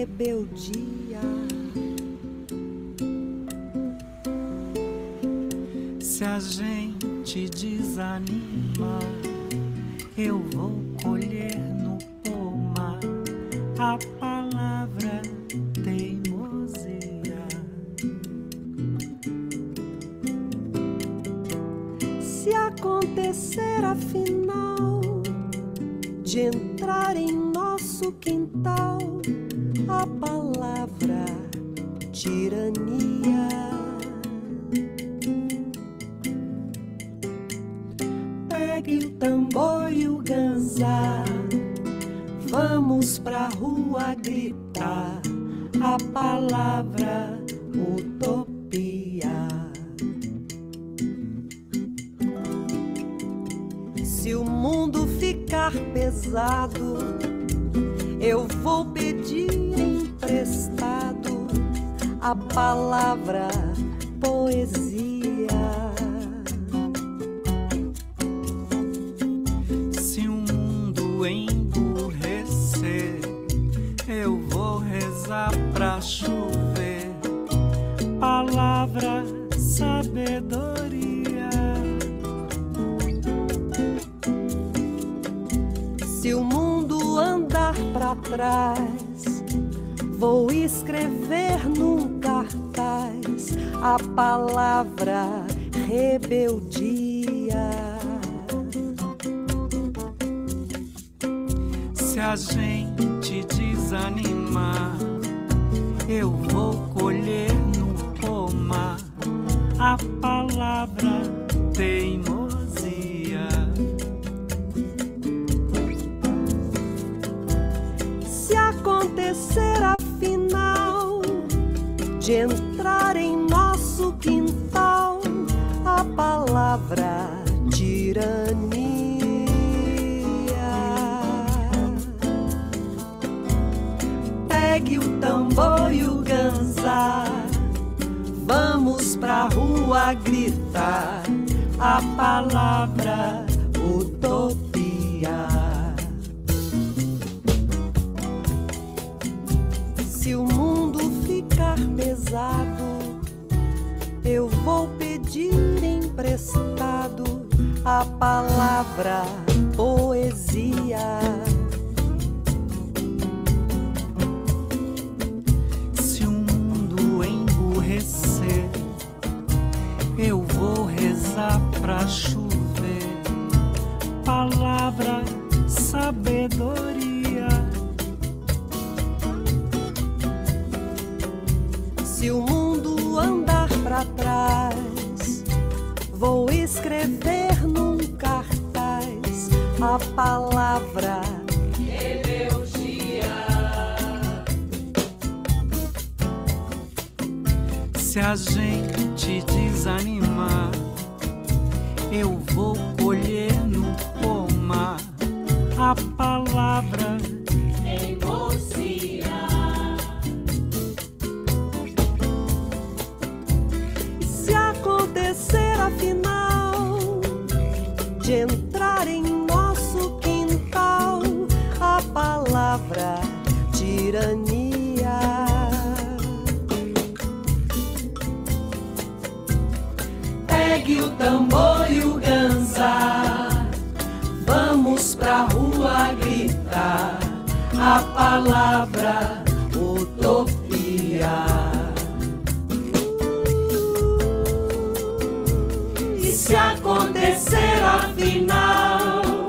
rebeldia. Se a gente desanima, eu vou colher no pomar a palavra teimosia. Se acontecer afinal de entrar em nosso quintal a palavra tirania, pegue o tambor e o ganzá, vamos pra rua gritar a palavra utopia. Se o mundo ficar pesado, eu vou pedir emprestado a palavra poesia. Se o mundo emburrecer, eu vou rezar pra chover palavra sabedoria. Se o mundo andar pra trás, vou escrever num cartaz a palavra rebeldia. Se a gente desanimar, eu vou colher no pomar a palavra teimosia. Se acontecer afinal de entrar em nosso quintal a palavra tirania, pegue o tambor e o ganzá, vamos pra rua gritar a palavra utopia. Se o mundo ficar pesado, eu vou pedir emprestado a palavra poesia. Se o mundo emburrecer, eu vou rezar pra chover palavra sabedoria. Se o mundo andar pra trás, vou escrever num cartaz a palavra rebeldia. Se a gente desanimar, eu vou colher no pomar a palavra teimosia. E se acontecer afinal de entrar em nosso quintal a palavra tirania, pegue o tambor e o ganzá, vamos pra rua gritar a palavra utopia. E se acontecer afinal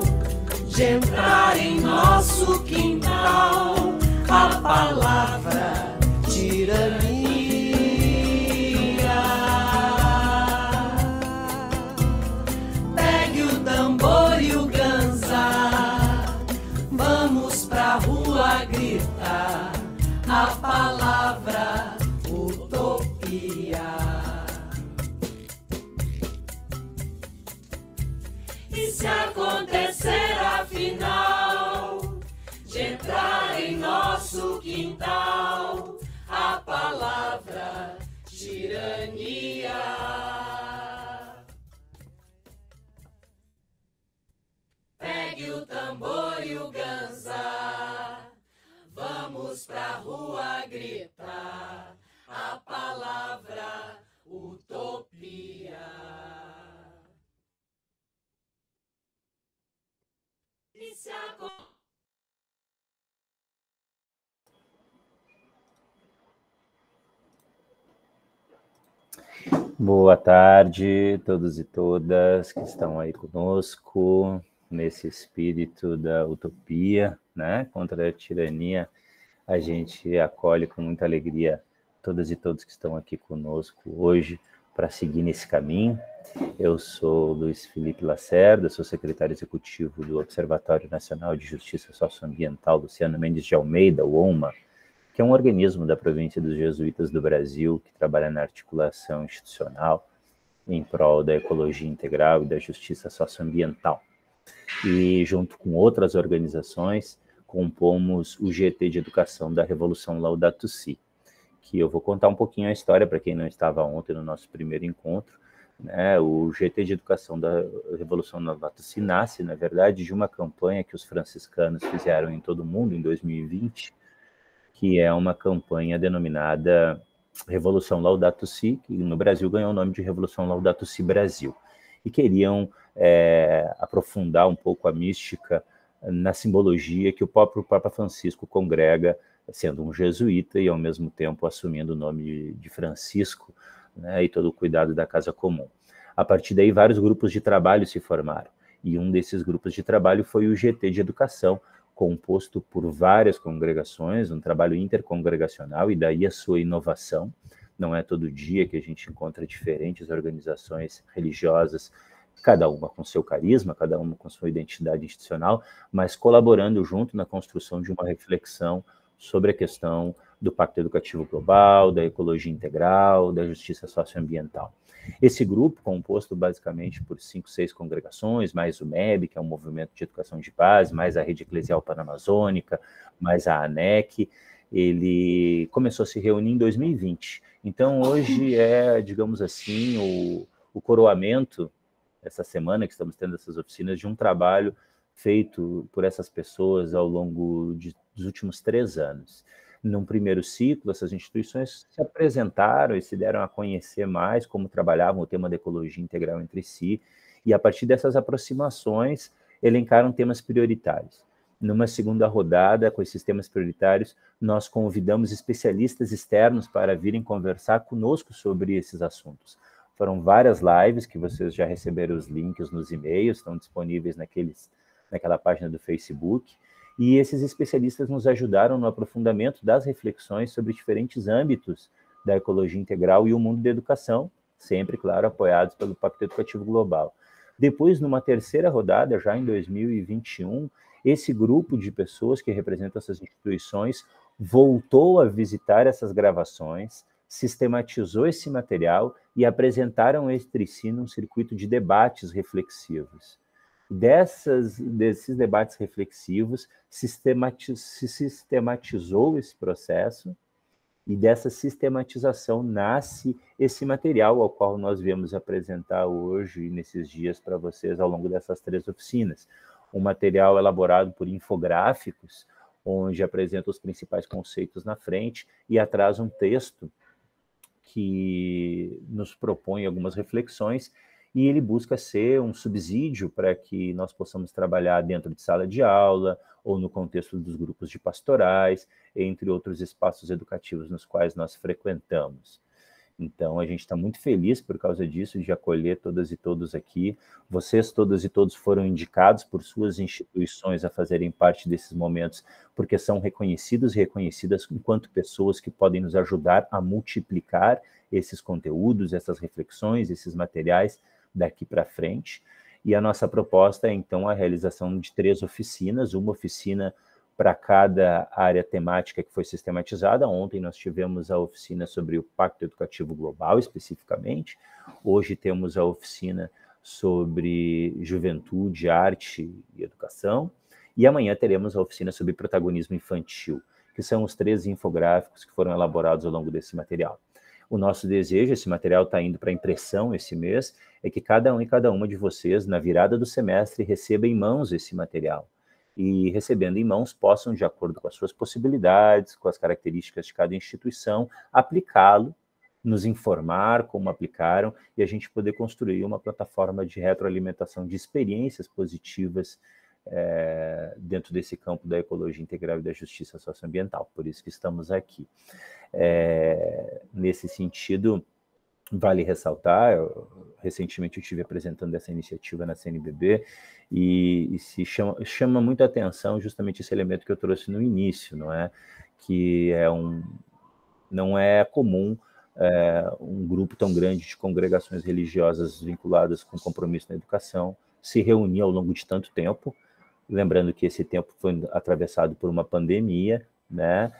de entrar em nosso quintal a palavra tirania, pegue o tambor e o ganzá, vamos pra rua gritar a palavra utopia. E se acontecer afinal de entrar em nosso quintal a palavra tirania, pegue o tambor e o ganzá, vamos pra rua Boa tarde, todos e todas que estão aí conosco, nesse espírito da utopia, né? Contra a tirania, a gente acolhe com muita alegria todas e todos que estão aqui conosco hoje para seguir nesse caminho. Eu sou Luiz Felipe Lacerda, sou secretário executivo do Observatório Nacional de Justiça Socioambiental Luciano Mendes de Almeida, o ONMA, que é um organismo da província dos Jesuítas do Brasil, que trabalha na articulação institucional em prol da ecologia integral e da justiça socioambiental. E, junto com outras organizações, compomos o GT de Educação da Revolução Laudato Si, que eu vou contar um pouquinho a história para quem não estava ontem no nosso primeiro encontro. Né? O GT de Educação da Revolução Laudato Si nasce, na verdade, de uma campanha que os franciscanos fizeram em todo o mundo em 2020, que é uma campanha denominada Revolução Laudato Si, que no Brasil ganhou o nome de Revolução Laudato Si Brasil, e queriam aprofundar um pouco a mística na simbologia que o próprio Papa Francisco congrega, sendo um jesuíta e, ao mesmo tempo, assumindo o nome de Francisco, né, e todo o cuidado da Casa Comum. A partir daí, vários grupos de trabalho se formaram, e um desses grupos de trabalho foi o GT de Educação, composto por várias congregações, um trabalho intercongregacional, e daí a sua inovação. Não é todo dia que a gente encontra diferentes organizações religiosas, cada uma com seu carisma, cada uma com sua identidade institucional, mas colaborando junto na construção de uma reflexão sobre a questão do Pacto Educativo Global, da ecologia integral, da justiça socioambiental. Esse grupo, composto basicamente por 5, 6 congregações, mais o MEB, que é um movimento de educação de base, mais a Rede Eclesial Panamazônica, mais a ANEC, ele começou a se reunir em 2020. Então, hoje é, digamos assim, o coroamento, essa semana que estamos tendo essas oficinas, de um trabalho feito por essas pessoas ao longo dos últimos 3 anos. Num primeiro ciclo, essas instituições se apresentaram e se deram a conhecer mais como trabalhavam o tema da ecologia integral entre si, e a partir dessas aproximações, elencaram temas prioritários. Numa segunda rodada, com esses temas prioritários, nós convidamos especialistas externos para virem conversar conosco sobre esses assuntos. Foram várias lives que vocês já receberam os links nos e-mails, estão disponíveis naquela página do Facebook, e esses especialistas nos ajudaram no aprofundamento das reflexões sobre diferentes âmbitos da ecologia integral e o mundo da educação, sempre, claro, apoiados pelo Pacto Educativo Global. Depois, numa terceira rodada, já em 2021, esse grupo de pessoas que representam essas instituições voltou a visitar essas gravações, sistematizou esse material e apresentaram entre si num circuito de debates reflexivos. Desses debates reflexivos, se sistematizou esse processo, e dessa sistematização nasce esse material ao qual nós viemos apresentar hoje, nesses dias, para vocês, ao longo dessas 3 oficinas. Um material elaborado por infográficos, onde apresenta os principais conceitos na frente, e atrás um texto que nos propõe algumas reflexões, e ele busca ser um subsídio para que nós possamos trabalhar dentro de sala de aula, ou no contexto dos grupos de pastorais, entre outros espaços educativos nos quais nós frequentamos. Então, a gente está muito feliz por causa disso, de acolher todas e todos aqui. Vocês, todas e todos, foram indicados por suas instituições a fazerem parte desses momentos, porque são reconhecidos e reconhecidas enquanto pessoas que podem nos ajudar a multiplicar esses conteúdos, essas reflexões, esses materiais daqui para frente. E a nossa proposta é, então, a realização de 3 oficinas, uma oficina para cada área temática que foi sistematizada. Ontem nós tivemos a oficina sobre o Pacto Educativo Global, especificamente. Hoje temos a oficina sobre juventude, arte e educação. E amanhã teremos a oficina sobre protagonismo infantil, que são os 3 infográficos que foram elaborados ao longo desse material. O nosso desejo, esse material está indo para impressão esse mês, é que cada um e cada uma de vocês, na virada do semestre, receba em mãos esse material. E, recebendo em mãos, possam, de acordo com as suas possibilidades, com as características de cada instituição, aplicá-lo, nos informar como aplicaram, e a gente poder construir uma plataforma de retroalimentação de experiências positivas dentro desse campo da ecologia integral e da justiça socioambiental. Por isso que estamos aqui. Nesse sentido, Vale ressaltar, recentemente eu estive apresentando essa iniciativa na CNBB, e se chama muita atenção justamente esse elemento que eu trouxe no início, não é? Que não é comum um grupo tão grande de congregações religiosas vinculadas com compromisso na educação se reunir ao longo de tanto tempo, lembrando que esse tempo foi atravessado por uma pandemia, né?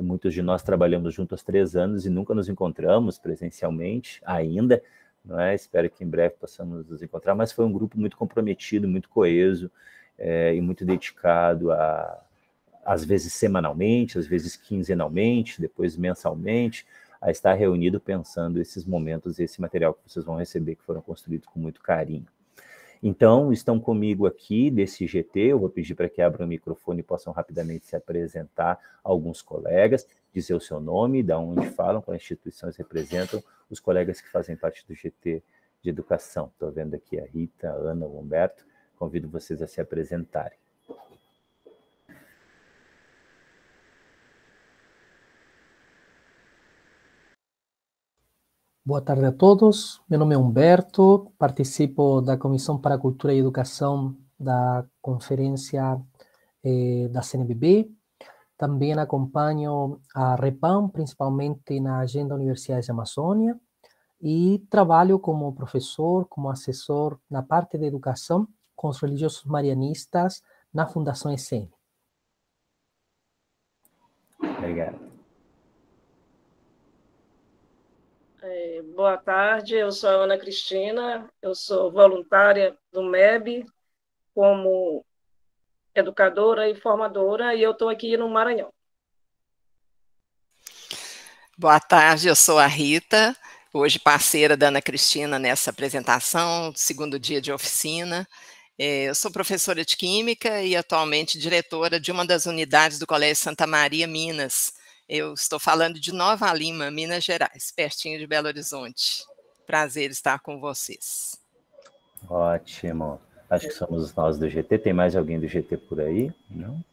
Muitos de nós trabalhamos juntos há 3 anos e nunca nos encontramos presencialmente ainda, não é? Espero que em breve possamos nos encontrar, mas foi um grupo muito comprometido, muito coeso e muito dedicado às vezes semanalmente, às vezes quinzenalmente, depois mensalmente, a estar reunido pensando esses momentos, esse material que vocês vão receber, que foram construídos com muito carinho. Então, estão comigo aqui desse GT, eu vou pedir para que abram o microfone e possam rapidamente se apresentar alguns colegas, dizer o seu nome, da onde falam, quais instituições representam, os colegas que fazem parte do GT de Educação. Estou vendo aqui a Rita, a Ana, o Humberto, convido vocês a se apresentarem. Boa tarde a todos, meu nome é Humberto, participo da Comissão para a Cultura e Educação da Conferência da CNBB, também acompanho a REPAM, principalmente na Agenda Universidades da Amazônia, e trabalho como professor, como assessor na parte de educação com os religiosos marianistas na Fundação ECM. Obrigado. Boa tarde, eu sou a Ana Cristina, eu sou voluntária do MEB como educadora e formadora, e eu estou aqui no Maranhão. Boa tarde, eu sou a Rita, hoje parceira da Ana Cristina nessa apresentação, segundo dia de oficina. Eu sou professora de Química e atualmente diretora de uma das unidades do Colégio Santa Maria, Minas. Eu estou falando de Nova Lima, Minas Gerais, pertinho de Belo Horizonte. Prazer estar com vocês. Ótimo. Acho que somos nós do GT. Tem mais alguém do GT por aí? Não?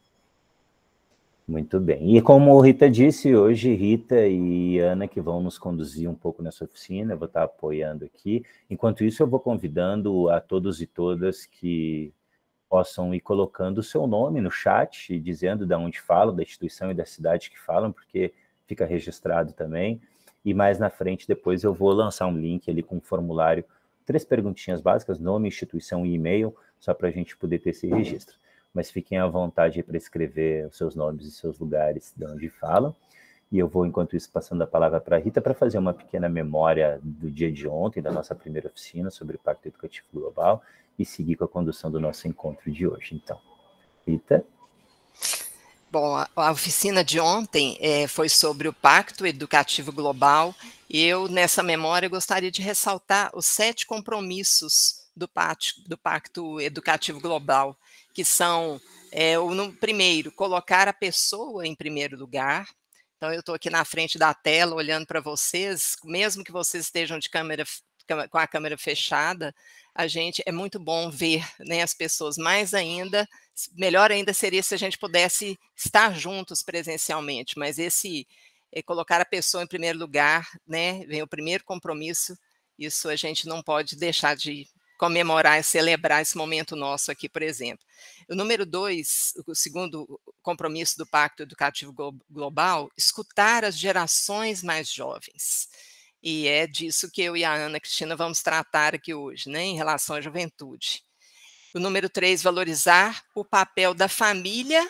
Muito bem. E como Rita disse, hoje Rita e Ana que vão nos conduzir um pouco nessa oficina, eu vou estar apoiando aqui. Enquanto isso, eu vou convidando a todos e todas que possam ir colocando o seu nome no chat e dizendo de onde falam, da instituição e da cidade que falam, porque fica registrado também. E mais na frente, depois, eu vou lançar um link ali com um formulário, 3 perguntinhas básicas, nome, instituição e e-mail, só para a gente poder ter esse registro. Mas fiquem à vontade para escrever os seus nomes e seus lugares de onde falam. E eu vou, enquanto isso, passando a palavra para a Rita para fazer uma pequena memória do dia de ontem, da nossa primeira oficina sobre o Pacto Educativo Global, e seguir com a condução do nosso encontro de hoje. Então, Rita? Bom, a oficina de ontem foi sobre o Pacto Educativo Global, e eu, nessa memória, gostaria de ressaltar os 7 compromissos do Pacto Educativo Global, que são, primeiro, colocar a pessoa em primeiro lugar. Então, eu estou aqui na frente da tela, olhando para vocês, mesmo que vocês estejam com a câmera fechada, é muito bom ver, né, as pessoas, melhor ainda seria se a gente pudesse estar juntos presencialmente, mas colocar a pessoa em primeiro lugar, né, vem o primeiro compromisso, isso a gente não pode deixar de comemorar e celebrar esse momento nosso aqui, por exemplo. O número 2, o segundo compromisso do Pacto Educativo Global, escutar as gerações mais jovens. E é disso que eu e a Ana Cristina vamos tratar aqui hoje, né, em relação à juventude. O número 3, valorizar o papel da família,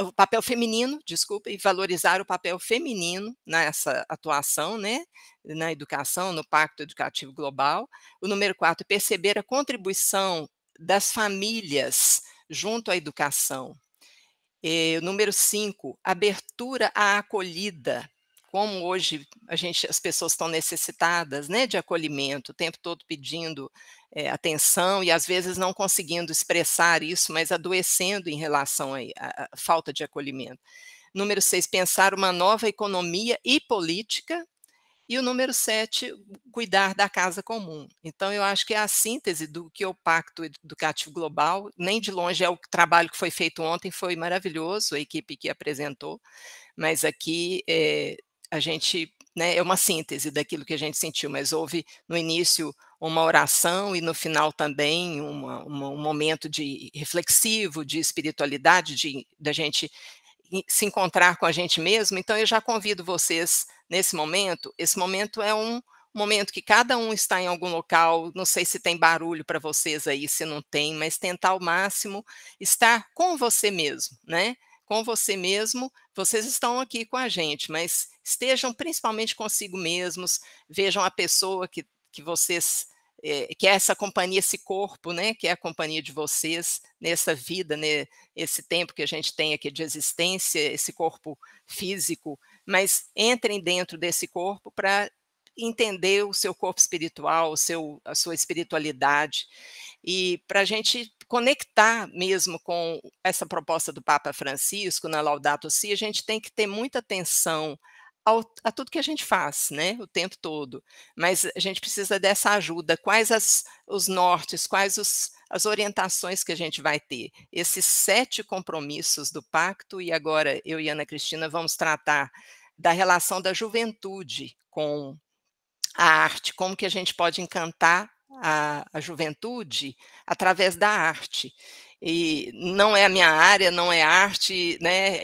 o papel feminino, desculpa, e valorizar o papel feminino nessa atuação, né, na educação, no Pacto Educativo Global. O número 4, perceber a contribuição das famílias junto à educação. O número 5, abertura à acolhida. Como hoje as pessoas estão necessitadas, né, de acolhimento, o tempo todo pedindo atenção e às vezes não conseguindo expressar isso, mas adoecendo em relação à falta de acolhimento. Número 6, pensar uma nova economia e política. E o número 7, cuidar da casa comum. Então, eu acho que é a síntese do que é o Pacto Educativo Global, nem de longe é o trabalho que foi feito ontem, foi maravilhoso, a equipe que apresentou, mas aqui a gente, né, é uma síntese daquilo que a gente sentiu, mas houve no início uma oração e no final também um momento de reflexivo, de espiritualidade, da gente se encontrar com a gente mesmo. Então eu já convido vocês nesse momento. Esse momento é um momento que cada um está em algum local, não sei se tem barulho para vocês aí, se não tem, mas tentar ao máximo estar com você mesmo, né? Com você mesmo, vocês estão aqui com a gente, mas estejam principalmente consigo mesmos, vejam a pessoa que vocês, que é essa companhia, esse corpo, né, que é a companhia de vocês nessa vida, né, esse tempo que a gente tem aqui de existência, esse corpo físico, mas entrem dentro desse corpo para entender o seu corpo espiritual, a sua espiritualidade, e para a gente conectar mesmo com essa proposta do Papa Francisco na Laudato Si, a gente tem que ter muita atenção a tudo que a gente faz, né, o tempo todo, mas a gente precisa dessa ajuda. Quais os nortes, quais as orientações que a gente vai ter? Esses 7 compromissos do pacto, e agora eu e Ana Cristina vamos tratar da relação da juventude com a arte, como que a gente pode encantar a juventude através da arte. E não é a minha área, não é arte, né?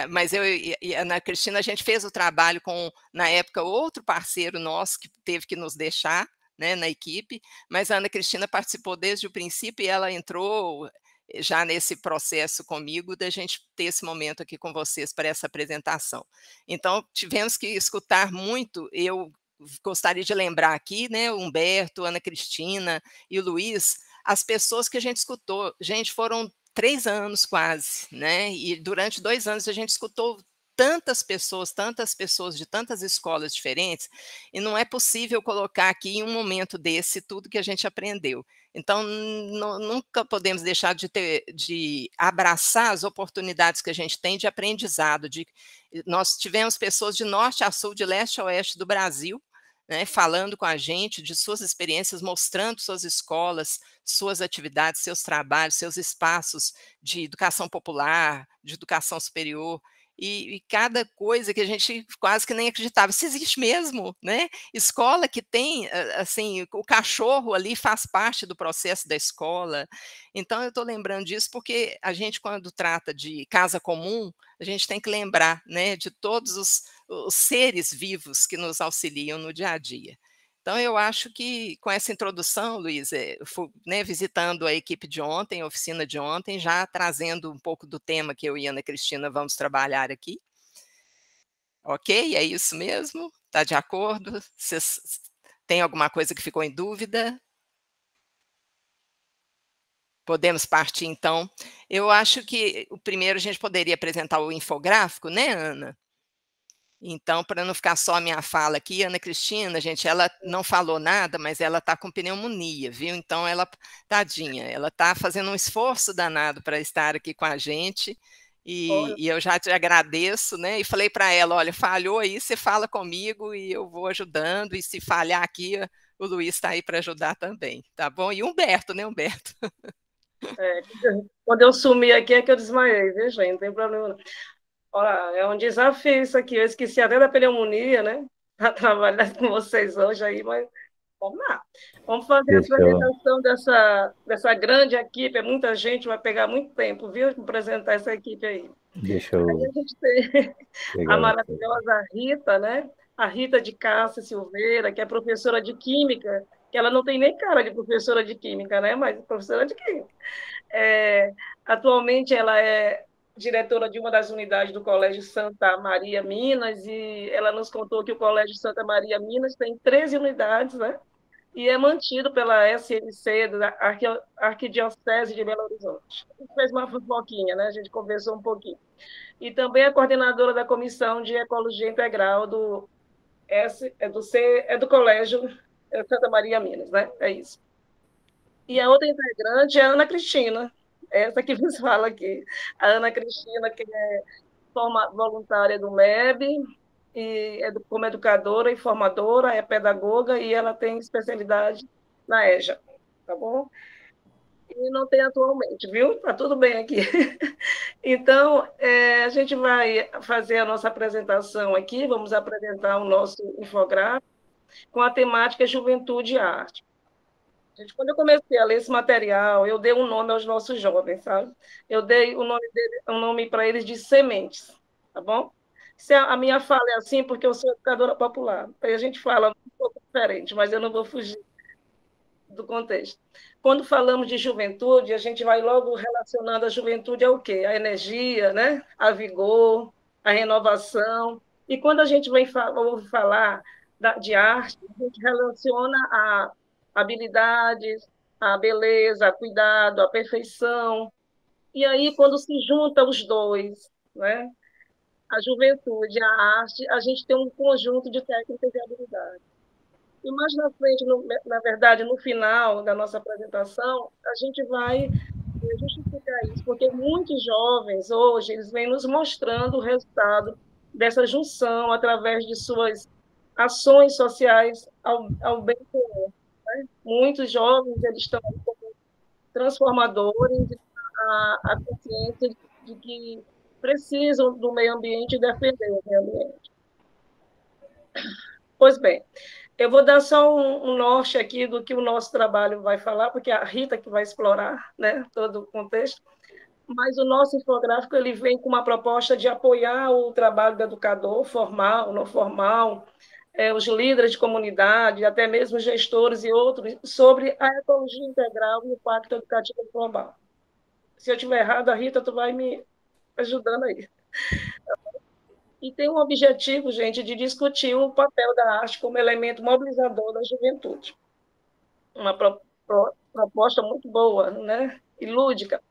Mas eu e a Ana Cristina, a gente fez o trabalho com, na época, outro parceiro nosso que teve que nos deixar, né, na equipe, mas a Ana Cristina participou desde o princípio e ela entrou já nesse processo comigo, da gente ter esse momento aqui com vocês para essa apresentação. Então, tivemos que escutar muito. Eu gostaria de lembrar aqui, né, o Humberto, Ana Cristina e o Luiz, as pessoas que a gente escutou. Gente, foram 3 anos quase, né, e durante 2 anos a gente escutou tantas pessoas de tantas escolas diferentes, e não é possível colocar aqui em um momento desse tudo que a gente aprendeu. Então, nunca podemos deixar de abraçar as oportunidades que a gente tem de aprendizado. Nós tivemos pessoas de norte a sul, de leste a oeste do Brasil, né, falando com a gente de suas experiências, mostrando suas escolas, suas atividades, seus trabalhos, seus espaços de educação popular, de educação superior, e cada coisa que a gente quase que nem acreditava. Isso existe mesmo, né? Escola que tem, assim, o cachorro ali faz parte do processo da escola. Então, eu estou lembrando disso porque a gente, quando trata de casa comum, a gente tem que lembrar, né, de todos os seres vivos que nos auxiliam no dia a dia. Então, eu acho que com essa introdução, Luiz, né, visitando a equipe de ontem, a oficina de ontem, já trazendo um pouco do tema que eu e Ana Cristina vamos trabalhar aqui. Ok? É isso mesmo? Está de acordo? Vocês têm alguma coisa que ficou em dúvida? Podemos partir, então. Eu acho que o primeiro a gente poderia apresentar o infográfico, né, Ana? Então, para não ficar só a minha fala aqui, Ana Cristina, gente, ela não falou nada, mas ela está com pneumonia, viu? Então, ela, tadinha, ela está fazendo um esforço danado para estar aqui com a gente, e eu já te agradeço, né? E falei para ela, olha, falhou aí, você fala comigo e eu vou ajudando, e se falhar aqui, o Luiz está aí para ajudar também, tá bom? E Humberto, né, Humberto? Quando eu sumi aqui é que eu desmaiei, viu, gente? Não tem problema não. Olha, é um desafio isso aqui. Eu esqueci até da pneumonia, né? Para trabalhar com vocês hoje aí, mas vamos lá. Vamos fazer a apresentação dessa grande equipe. É muita gente, vai pegar muito tempo, viu? Apresentar essa equipe aí. Deixa eu... Aí a gente tem a maravilhosa Rita, né? A Rita de Cássia Silveira, que é professora de Química, que ela não tem nem cara de professora de Química, né? Mas professora de Química. Atualmente ela é diretora de uma das unidades do Colégio Santa Maria Minas, e ela nos contou que o Colégio Santa Maria Minas tem 13 unidades, né? E é mantido pela SMC, da Arquidiocese de Belo Horizonte. A gente fez uma fofoquinha, né? A gente conversou um pouquinho. E também é coordenadora da Comissão de Ecologia Integral do Colégio Santa Maria Minas, né? É isso. E a outra integrante é a Ana Cristina, essa que nos fala aqui. A Ana Cristina, que é voluntária do MEB, e como educadora e formadora, é pedagoga, e ela tem especialidade na EJA, tá bom? E não tem atualmente, viu? Tá tudo bem aqui. Então, a gente vai fazer a nossa apresentação aqui, vamos apresentar o nosso infográfico com a temática Juventude e Arte. Gente, quando eu comecei a ler esse material, eu dei um nome aos nossos jovens, sabe? Eu dei um nome para eles de sementes, tá bom? Se a minha fala é assim, porque eu sou educadora popular. Aí a gente fala um pouco diferente, mas eu não vou fugir do contexto. Quando falamos de juventude, a gente vai logo relacionando a juventude ao quê? A energia, né? A vigor, a renovação. E quando a gente ouve falar de arte, a gente relaciona a habilidades, a beleza, a cuidado, a perfeição. E aí, quando se junta os dois, né? A juventude e a arte, a gente tem um conjunto de técnicas e habilidades. E mais na frente, na verdade, no final da nossa apresentação, a gente vai justificar isso, porque muitos jovens hoje eles vêm nos mostrando o resultado dessa junção através de suas ações sociais ao bem comum. Né? Muitos jovens eles estão como transformadores, a consciência de que precisam do meio ambiente e defender o meio ambiente. Pois bem, eu vou dar só um norte aqui do que o nosso trabalho vai falar, porque é a Rita que vai explorar, né, todo o contexto, mas o nosso infográfico ele vem com uma proposta de apoiar o trabalho do educador, formal, não formal, os líderes de comunidade, até mesmo gestores e outros, sobre a ecologia integral e o Pacto Educativo Global. Se eu estiver errado, a Rita, tu vai me ajudando aí. E tem um objetivo, gente, de discutir o papel da arte como elemento mobilizador da juventude. Uma proposta muito boa, né? E lúdica.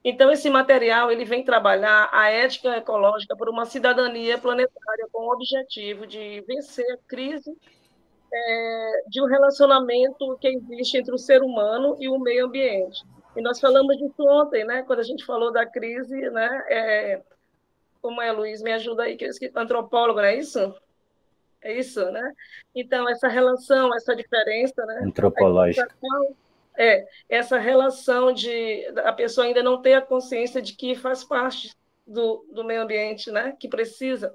Então, esse material ele vem trabalhar a ética ecológica por uma cidadania planetária com o objetivo de vencer a crise de um relacionamento que existe entre o ser humano e o meio ambiente. E nós falamos disso ontem, né? Quando a gente falou da crise, né? Como é, Luiz? Me ajuda aí, que eu esqueci, antropólogo, não é isso? É isso, né? Então, essa relação, essa diferença, né? Antropológica. Essa relação de a pessoa ainda não ter a consciência de que faz parte do meio ambiente, né? Que precisa.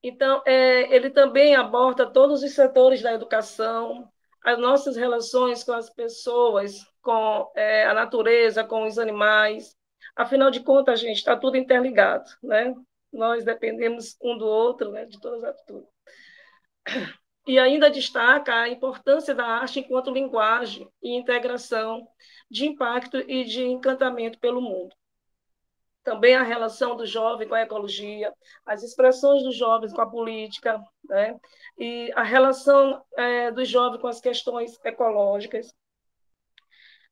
Então, ele também aborda todos os setores da educação, as nossas relações com as pessoas, com a natureza, com os animais. Afinal de contas, gente, está tudo interligado, né? Nós dependemos um do outro, né? De todas as atitudes. E ainda destaca a importância da arte enquanto linguagem e integração de impacto e de encantamento pelo mundo. Também a relação do jovem com a ecologia, as expressões dos jovens com a política, né? E a relação do jovem com as questões ecológicas.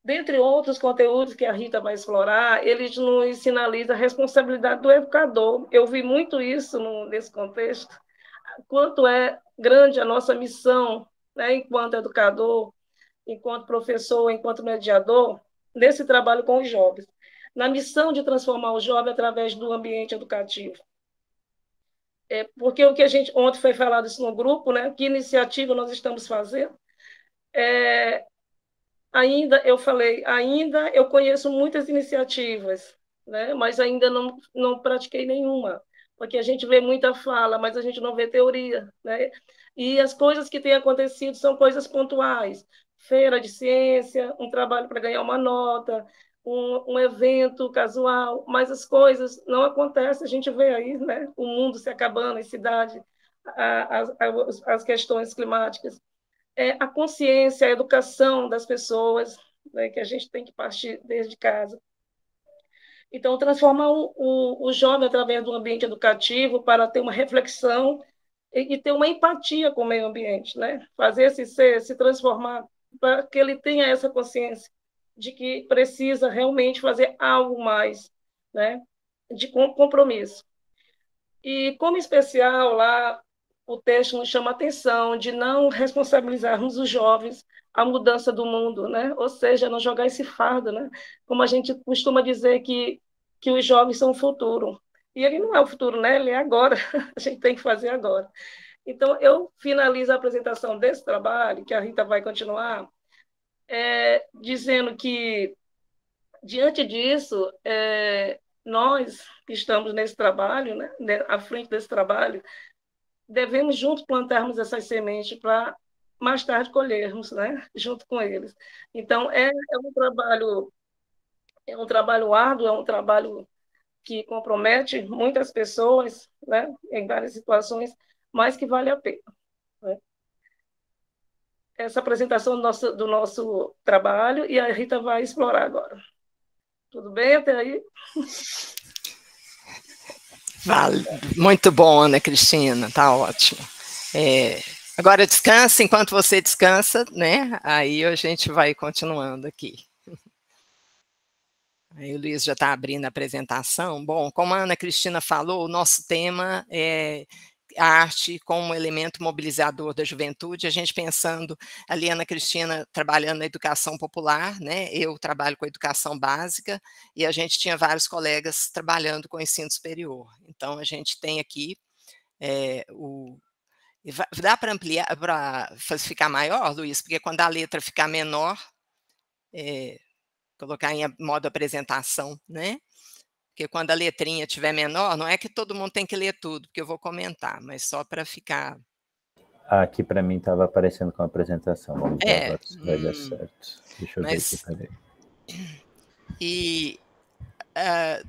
Dentre outros conteúdos que a Rita vai explorar, eles nos sinalizam a responsabilidade do educador. Eu vi muito isso nesse contexto, quanto é grande a nossa missão, né, enquanto educador, enquanto professor, enquanto mediador, nesse trabalho com os jovens, na missão de transformar o jovem através do ambiente educativo. Porque o que a gente ontem foi falado isso no grupo, né, que iniciativa nós estamos fazendo, ainda eu conheço muitas iniciativas, né, mas ainda não pratiquei nenhuma, porque a gente vê muita fala, mas a gente não vê teoria, né? E as coisas que têm acontecido são coisas pontuais. Feira de ciência, um trabalho para ganhar uma nota, um evento casual, mas as coisas não acontecem, a gente vê aí, né? O mundo se acabando, a cidade, as questões climáticas. A consciência, a educação das pessoas, né, que a gente tem que partir desde casa. Então, transformar o jovem através do ambiente educativo para ter uma reflexão e ter uma empatia com o meio ambiente, né? Fazer esse ser se transformar para que ele tenha essa consciência de que precisa realmente fazer algo mais, né? De compromisso. E, como especial, lá o texto nos chama a atenção de não responsabilizarmos os jovens a mudança do mundo, né? Ou seja, não jogar esse fardo, né? Como a gente costuma dizer que os jovens são o futuro. E ele não é o futuro, né? Ele é agora. A gente tem que fazer agora. Então, eu finalizo a apresentação desse trabalho, que a Rita vai continuar, dizendo que, diante disso, nós que estamos nesse trabalho, né, à frente desse trabalho, devemos juntos plantarmos essas sementes para mais tarde colhermos, né, junto com eles. Então, é um trabalho árduo, é um trabalho que compromete muitas pessoas, né, em várias situações, mas que vale a pena, né? Essa apresentação do nosso trabalho, e a Rita vai explorar agora. Tudo bem até aí? Vale. Muito bom, Ana Cristina, tá ótimo. Agora descansa, enquanto você descansa, né? Aí a gente vai continuando aqui. Aí o Luiz já está abrindo a apresentação. Bom, como a Ana Cristina falou, o nosso tema é a arte como elemento mobilizador da juventude, a gente pensando, ali a Ana Cristina trabalhando na educação popular, né? Eu trabalho com educação básica, e a gente tinha vários colegas trabalhando com ensino superior. Então, a gente tem aqui dá para ampliar, para ficar maior, Luiz? Porque quando a letra ficar menor, colocar em modo apresentação, né? Porque quando a letrinha estiver menor, não é que todo mundo tem que ler tudo, porque eu vou comentar, mas só para ficar... Aqui para mim estava aparecendo com a apresentação. Vamos ver agora se vai dar certo. Deixa eu ver aqui, peraí. E a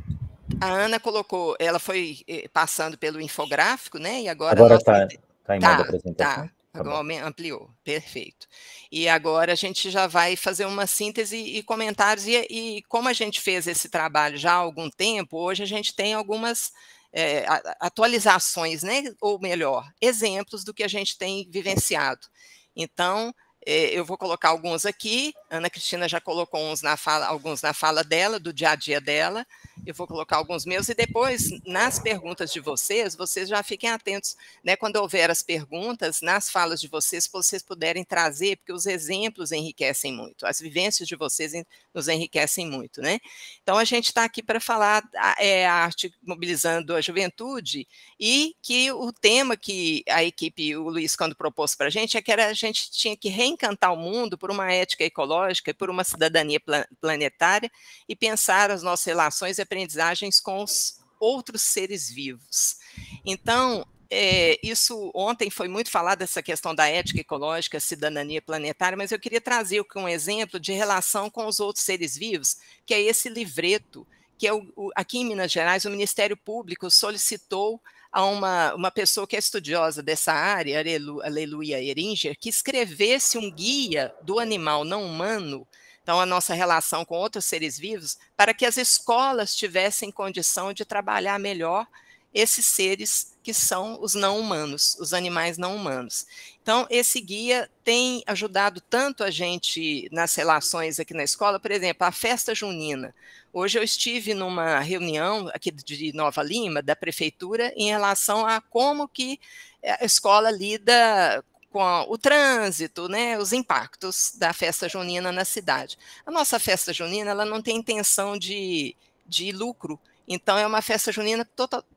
Ana colocou, ela foi passando pelo infográfico, né? E agora está em modo apresentação? Agora ampliou, perfeito. E agora a gente já vai fazer uma síntese e comentários, e como a gente fez esse trabalho já há algum tempo, hoje a gente tem algumas atualizações, né? Ou melhor, exemplos do que a gente tem vivenciado. Então, eu vou colocar alguns aqui, Ana Cristina já colocou alguns na fala dela, do dia a dia dela, eu vou colocar alguns meus, e depois, nas perguntas de vocês já fiquem atentos, né, quando houver as perguntas, nas falas de vocês puderem trazer, porque os exemplos enriquecem muito, as vivências de vocês nos enriquecem muito, né? Então, a gente está aqui para falar a arte mobilizando a juventude, e que o tema que a equipe, o Luiz, quando propôs para a gente, é que a gente tinha que reencantar o mundo por uma ética ecológica e por uma cidadania planetária, e pensar as nossas relações e aprendizagens com os outros seres vivos. Então, isso ontem foi muito falado, essa questão da ética ecológica, cidadania planetária, mas eu queria trazer um exemplo de relação com os outros seres vivos, que é esse livreto, que é aqui em Minas Gerais, o Ministério Público solicitou a uma pessoa que é estudiosa dessa área, Aleluia Eringer, que escrevesse um guia do animal não humano, então a nossa relação com outros seres vivos, para que as escolas tivessem condição de trabalhar melhor esses seres que são os não humanos, os animais não humanos. Então, esse guia tem ajudado tanto a gente nas relações aqui na escola, por exemplo, a festa junina. Hoje eu estive numa reunião aqui de Nova Lima, da prefeitura, em relação a como que a escola lida com o trânsito, né, os impactos da festa junina na cidade. A nossa festa junina, ela não tem intenção de lucro, então é uma festa junina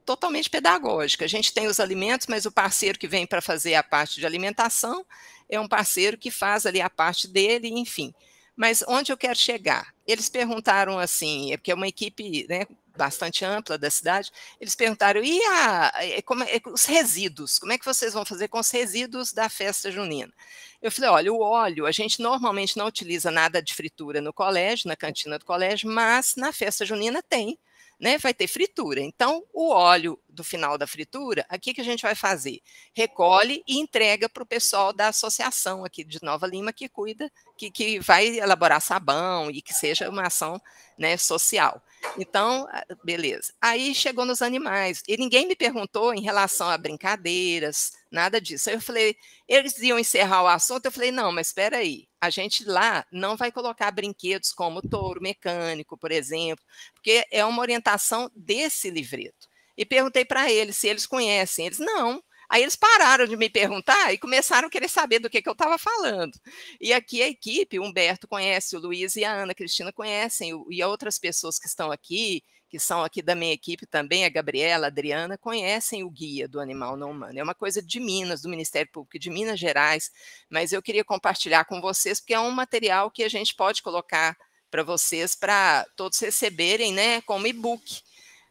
totalmente pedagógica. A gente tem os alimentos, mas o parceiro que vem para fazer a parte de alimentação é um parceiro que faz ali a parte dele, enfim. Mas onde eu quero chegar? Eles perguntaram assim, porque é uma equipe, né, bastante ampla da cidade, eles perguntaram, e os resíduos? Como é que vocês vão fazer com os resíduos da festa junina? Eu falei, olha, o óleo, a gente normalmente não utiliza nada de fritura no colégio, na cantina do colégio, mas na festa junina tem, né, vai ter fritura. Então, o óleo do final da fritura, aqui que a gente vai fazer? Recolhe e entrega para o pessoal da associação aqui de Nova Lima, que cuida, que vai elaborar sabão e que seja uma ação, né, social. Então, beleza. Aí chegou nos animais, e ninguém me perguntou em relação a brincadeiras, nada disso. Aí eu falei, eles iam encerrar o assunto, eu falei, não, mas espera aí, a gente lá não vai colocar brinquedos como touro mecânico, por exemplo, porque é uma orientação desse livreto. E perguntei para eles se eles conhecem, eles não. Aí eles pararam de me perguntar e começaram a querer saber do que eu estava falando. E aqui a equipe, o Humberto conhece, o Luiz e a Ana Cristina conhecem, e outras pessoas que estão aqui, que são aqui da minha equipe também, a Gabriela, a Adriana, conhecem o Guia do Animal Não Humano. É uma coisa de Minas, do Ministério Público de Minas Gerais, mas eu queria compartilhar com vocês, porque é um material que a gente pode colocar para vocês, para todos receberem, né, como e-book.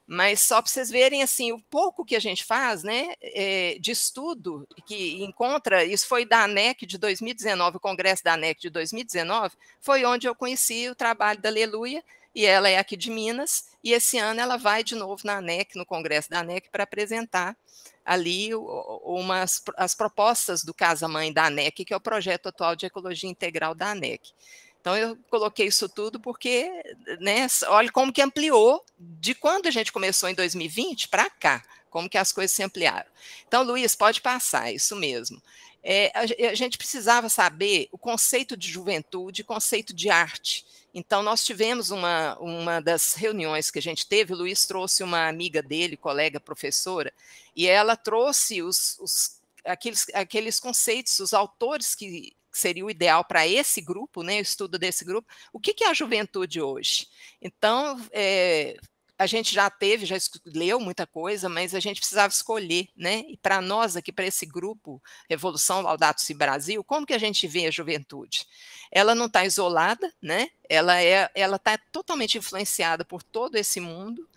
Mas só para vocês verem, assim, o pouco que a gente faz, né, de estudo, que encontra, isso foi da ANEC de 2019, o Congresso da ANEC de 2019, foi onde eu conheci o trabalho da Aleluia, e ela é aqui de Minas, e esse ano ela vai de novo na ANEC, no Congresso da ANEC, para apresentar ali as propostas do Casa-Mãe da ANEC, que é o projeto atual de ecologia integral da ANEC. Então, eu coloquei isso tudo porque, né, olha como que ampliou de quando a gente começou em 2020 para cá, como que as coisas se ampliaram. Então, Luiz, pode passar, isso mesmo. A gente precisava saber o conceito de juventude, conceito de arte. Então, nós tivemos uma das reuniões que a gente teve, o Luiz trouxe uma amiga dele, colega professora, e ela trouxe aqueles conceitos, os autores que seria o ideal para esse grupo, né, o estudo desse grupo. O que é a juventude hoje? Então, a gente já leu muita coisa, mas a gente precisava escolher, né? E para nós aqui, para esse grupo, Revolução Laudato Si Brasil, como que a gente vê a juventude? Ela não está isolada, né? Ela está totalmente influenciada por todo esse mundo.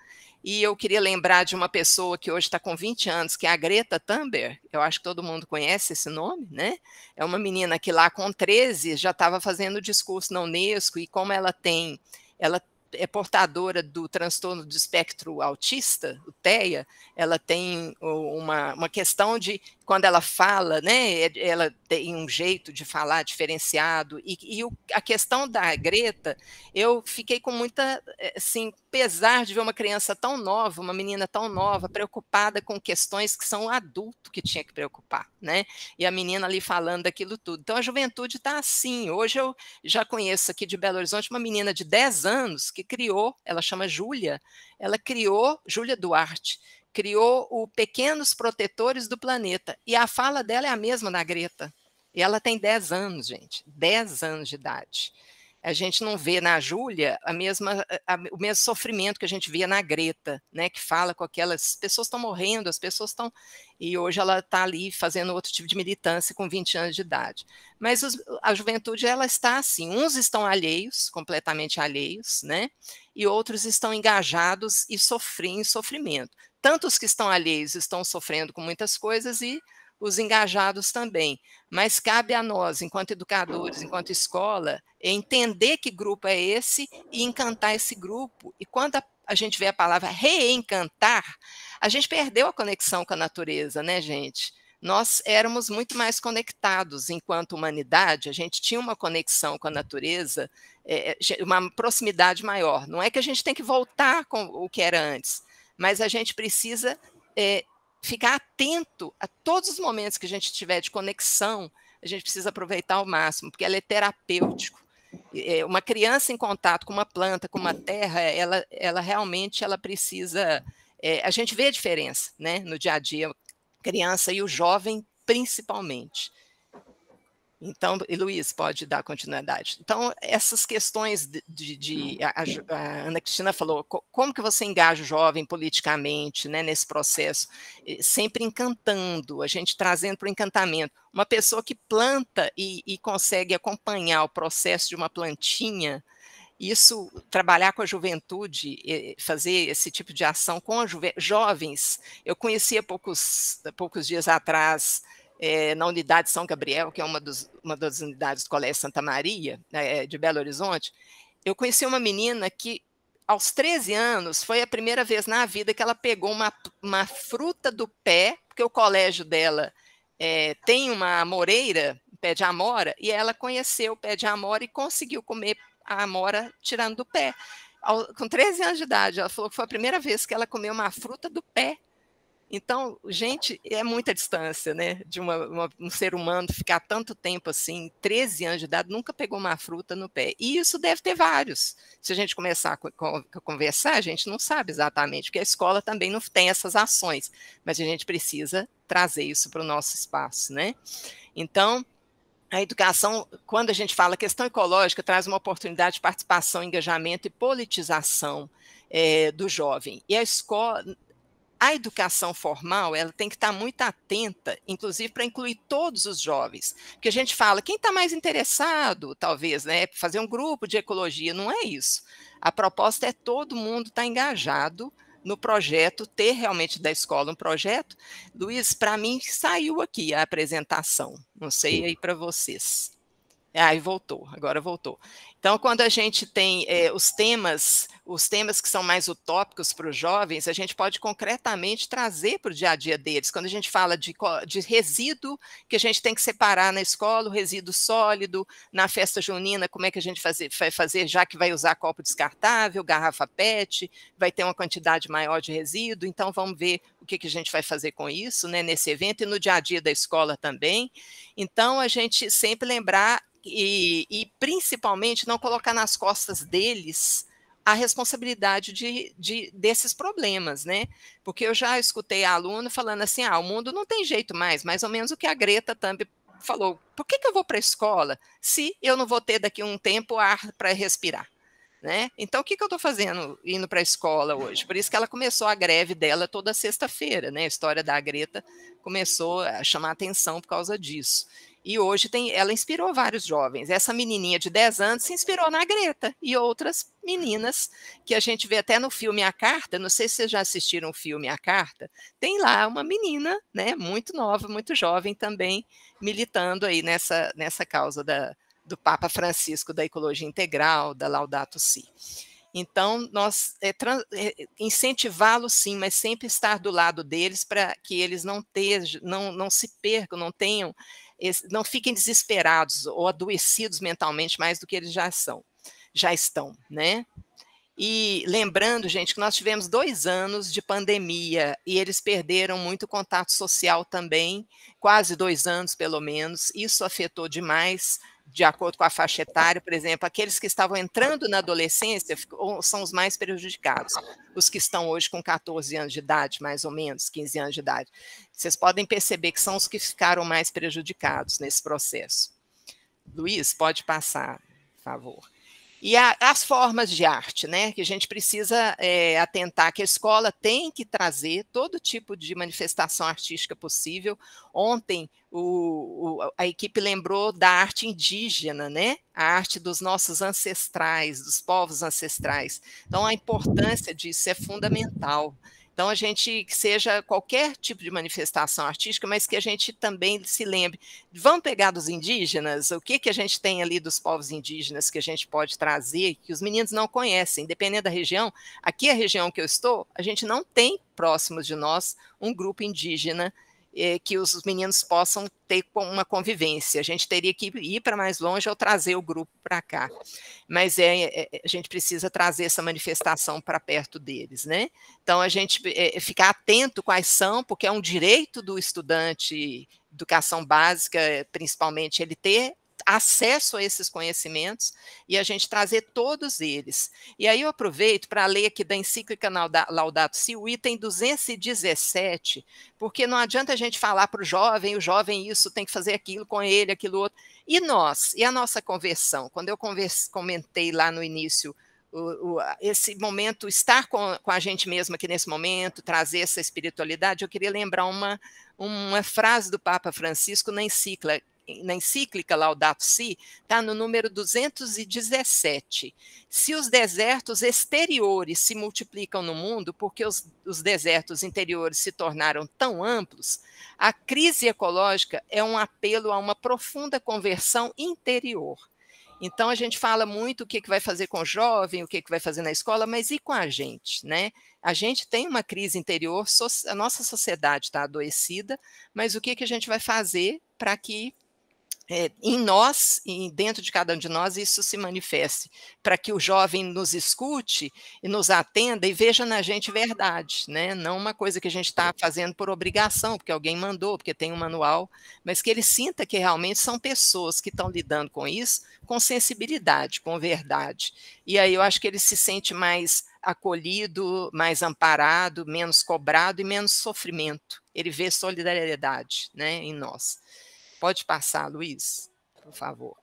E eu queria lembrar de uma pessoa que hoje está com 20 anos, que é a Greta Thunberg. Eu acho que todo mundo conhece esse nome, né? É uma menina que lá com 13 já estava fazendo discurso na Unesco, e como ela é portadora do transtorno do espectro autista, o TEA, ela tem uma questão de, quando ela fala, né, ela tem um jeito de falar diferenciado, e a questão da Greta, eu fiquei com muita, assim, pesar de ver uma criança tão nova, uma menina tão nova, preocupada com questões que são o adulto que tinha que preocupar, né, e a menina ali falando daquilo tudo. Então, a juventude está assim. Hoje eu já conheço aqui de Belo Horizonte uma menina de 10 anos que criou, ela chama Júlia, Júlia Duarte, criou o Pequenos Protetores do Planeta, e a fala dela é a mesma da Greta, e ela tem 10 anos, gente, 10 anos de idade. A gente não vê na Júlia o mesmo sofrimento que a gente via na Greta, né, que fala com aquelas pessoas estão morrendo, as pessoas estão... E hoje ela está ali fazendo outro tipo de militância com 20 anos de idade. Mas a juventude, ela está assim, uns estão alheios, completamente alheios, né, e outros estão engajados e sofrem sofrimento. Tanto os que estão alheios estão sofrendo com muitas coisas, e os engajados também, mas cabe a nós, enquanto educadores, enquanto escola, entender que grupo é esse e encantar esse grupo. E quando a gente vê a palavra reencantar, a gente perdeu a conexão com a natureza, né, gente? Nós éramos muito mais conectados enquanto humanidade, a gente tinha uma conexão com a natureza, uma proximidade maior. Não é que a gente tem que voltar com o que era antes, mas a gente precisa... ficar atento a todos os momentos que a gente tiver de conexão, a gente precisa aproveitar ao máximo, porque ela é terapêutico. Uma criança em contato com uma planta, com uma terra, ela realmente precisa... a gente vê a diferença, né, no dia a dia, a criança e o jovem principalmente. Então, e Luiz, pode dar continuidade. Então, essas questões a Ana Cristina falou, como que você engaja o jovem politicamente, né, nesse processo? Sempre encantando, a gente trazendo para o encantamento. Uma pessoa que planta e consegue acompanhar o processo de uma plantinha, isso, trabalhar com a juventude, fazer esse tipo de ação com jovens. Eu conheci há poucos dias atrás, na unidade São Gabriel, que é uma das unidades do Colégio Santa Maria, de Belo Horizonte, eu conheci uma menina que, aos 13 anos, foi a primeira vez na vida que ela pegou uma fruta do pé, porque o colégio dela tem uma amoreira, um pé de amora, e ela conheceu o pé de amora e conseguiu comer a amora tirando do pé. Com 13 anos de idade, ela falou que foi a primeira vez que ela comeu uma fruta do pé. Então, gente, é muita distância, né, de um ser humano ficar tanto tempo assim, 13 anos de idade, nunca pegou uma fruta no pé. E isso deve ter vários. Se a gente começar a conversar, a gente não sabe exatamente, porque a escola também não tem essas ações, mas a gente precisa trazer isso para o nosso espaço, né? Então, a educação, quando a gente fala questão ecológica, traz uma oportunidade de participação, engajamento e politização. do jovem. E a educação formal, ela tem que estar muito atenta, inclusive para incluir todos os jovens, porque a gente fala, quem está mais interessado, talvez, né, fazer um grupo de ecologia, não é isso. A proposta é todo mundo estar engajado no projeto, ter realmente da escola um projeto. Luiz, para mim, saiu aqui a apresentação, não sei aí para vocês. Aí voltou, agora voltou. Então, quando a gente tem os temas que são mais utópicos para os jovens, a gente pode concretamente trazer para o dia a dia deles. Quando a gente fala de resíduo, que a gente tem que separar na escola, o resíduo sólido, na festa junina, como é que a gente vai fazer, já que vai usar copo descartável, garrafa PET, vai ter uma quantidade maior de resíduo, então vamos ver o que a gente vai fazer com isso, né, nesse evento e no dia a dia da escola também. Então, a gente sempre lembrar e principalmente não colocar nas costas deles a responsabilidade desses problemas, né? Porque eu já escutei aluno falando assim, o mundo não tem jeito mais ou menos o que a Greta Thunberg falou, por que eu vou para a escola se eu não vou ter daqui a um tempo ar para respirar? Né? Então, o que eu estou fazendo indo para a escola hoje? Por isso que ela começou a greve dela toda sexta-feira, né? A história da Greta começou a chamar atenção por causa disso. E hoje ela inspirou vários jovens. Essa menininha de 10 anos se inspirou na Greta e outras meninas que a gente vê até no filme A Carta, não sei se vocês já assistiram o filme A Carta, tem lá uma menina, né, muito nova, muito jovem também, militando aí nessa causa do Papa Francisco, da ecologia integral, da Laudato Si. Então, nós incentivá-los sim, mas sempre estar do lado deles para que eles não se percam, não fiquem desesperados ou adoecidos mentalmente mais do que eles já estão, né? E lembrando, gente, que nós tivemos 2 anos de pandemia e eles perderam muito contato social também, quase 2 anos pelo menos, isso afetou demais, de acordo com a faixa etária, por exemplo, aqueles que estavam entrando na adolescência são os mais prejudicados, os que estão hoje com 14 anos de idade, mais ou menos, 15 anos de idade. Vocês podem perceber que são os que ficaram mais prejudicados nesse processo. Luiz, pode passar, por favor. E as formas de arte, né, que a gente precisa atentar, que a escola tem que trazer todo tipo de manifestação artística possível. Ontem, a equipe lembrou da arte indígena, né, a arte dos nossos ancestrais, dos povos ancestrais. Então, a importância disso é fundamental. Então, a gente, que seja qualquer tipo de manifestação artística, mas que a gente também se lembre, vamos pegar dos indígenas, o que a gente tem ali dos povos indígenas que a gente pode trazer, que os meninos não conhecem, dependendo da região. Aqui, a região que eu estou, a gente não tem próximos de nós um grupo indígena que os meninos possam ter uma convivência. A gente teria que ir para mais longe ou trazer o grupo para cá. Mas a gente precisa trazer essa manifestação para perto deles, né? Então, a gente ficar atento quais são, porque é um direito do estudante, educação básica, principalmente, ele ter acesso a esses conhecimentos e a gente trazer todos eles. E aí eu aproveito para ler aqui da encíclica Laudato Si, o item 217, porque não adianta a gente falar para o jovem isso, tem que fazer aquilo com ele, aquilo outro. E nós? E a nossa conversão? Quando eu comentei lá no início, esse momento, estar com a gente mesmo aqui nesse momento, trazer essa espiritualidade, eu queria lembrar uma frase do Papa Francisco na encíclica Laudato Si, está no número 217. Se os desertos exteriores se multiplicam no mundo, porque os desertos interiores se tornaram tão amplos, a crise ecológica é um apelo a uma profunda conversão interior. Então, a gente fala muito o que vai fazer com o jovem, o que vai fazer na escola, mas e com a gente, né? A gente tem uma crise interior, a nossa sociedade está adoecida, mas o que a gente vai fazer para que em nós, e dentro de cada um de nós, isso se manifeste, para que o jovem nos escute e nos atenda e veja na gente verdade, né? Não uma coisa que a gente está fazendo por obrigação, porque alguém mandou, porque tem um manual, mas que ele sinta que realmente são pessoas que estão lidando com isso com sensibilidade, com verdade. E aí eu acho que ele se sente mais acolhido, mais amparado, menos cobrado e menos sofrimento. Ele vê solidariedade, né, em nós. Pode passar, Luiz, por favor.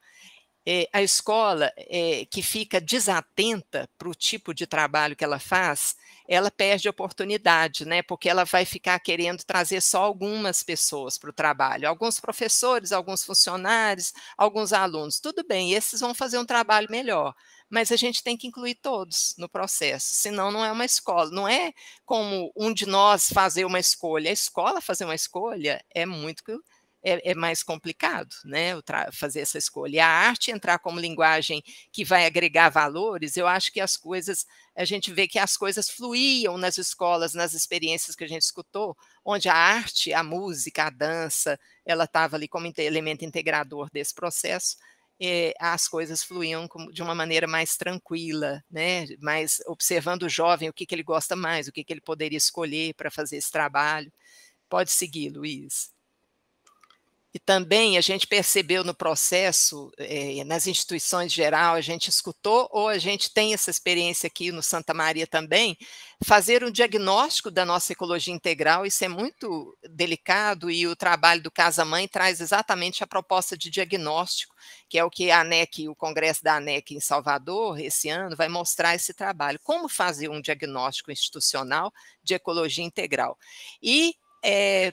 a escola que fica desatenta para o tipo de trabalho que ela faz, ela perde oportunidade, né? Porque ela vai ficar querendo trazer só algumas pessoas para o trabalho, alguns professores, alguns funcionários, alguns alunos. Tudo bem, esses vão fazer um trabalho melhor, mas a gente tem que incluir todos no processo, senão não é uma escola. Não é como um de nós fazer uma escolha. A escola fazer uma escolha é muito... É mais complicado, né, fazer essa escolha. E a arte entrar como linguagem que vai agregar valores, eu acho que a gente vê que as coisas fluíam nas escolas, nas experiências que a gente escutou, onde a arte, a música, a dança, ela estava ali como elemento integrador desse processo, as coisas fluíam de uma maneira mais tranquila, né, mais observando o jovem, o que ele gosta mais, o que ele poderia escolher para fazer esse trabalho. Pode seguir, Luiz. E também a gente percebeu no processo, nas instituições geral, a gente escutou, ou a gente tem essa experiência aqui no Santa Maria também, fazer um diagnóstico da nossa ecologia integral. Isso é muito delicado, e o trabalho do Casa Mãe traz exatamente a proposta de diagnóstico, que é o que a ANEC, o Congresso da ANEC em Salvador, esse ano, vai mostrar esse trabalho. Como fazer um diagnóstico institucional de ecologia integral. E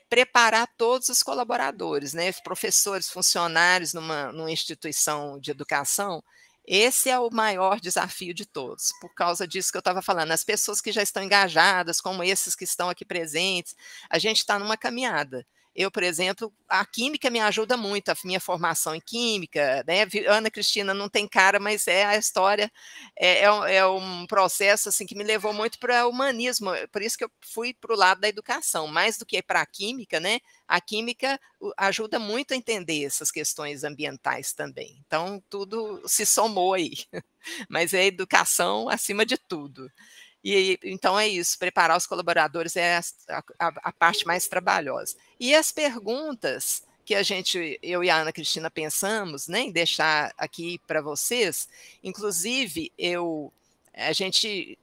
preparar todos os colaboradores, né, professores, funcionários numa instituição de educação. Esse é o maior desafio de todos, por causa disso que eu estava falando. As pessoas que já estão engajadas, como esses que estão aqui presentes, a gente está numa caminhada. Eu, por exemplo, a química me ajuda muito, a minha formação em química, né? Ana Cristina não tem cara, mas a história, é um processo assim, que me levou muito para o humanismo, por isso que eu fui para o lado da educação, mais do que para a química, né? A química ajuda muito a entender essas questões ambientais também, então tudo se somou aí, mas é educação acima de tudo. E então é isso, preparar os colaboradores é a parte mais trabalhosa. E as perguntas que eu e a Ana Cristina pensamos, né, em deixar aqui para vocês, inclusive a gente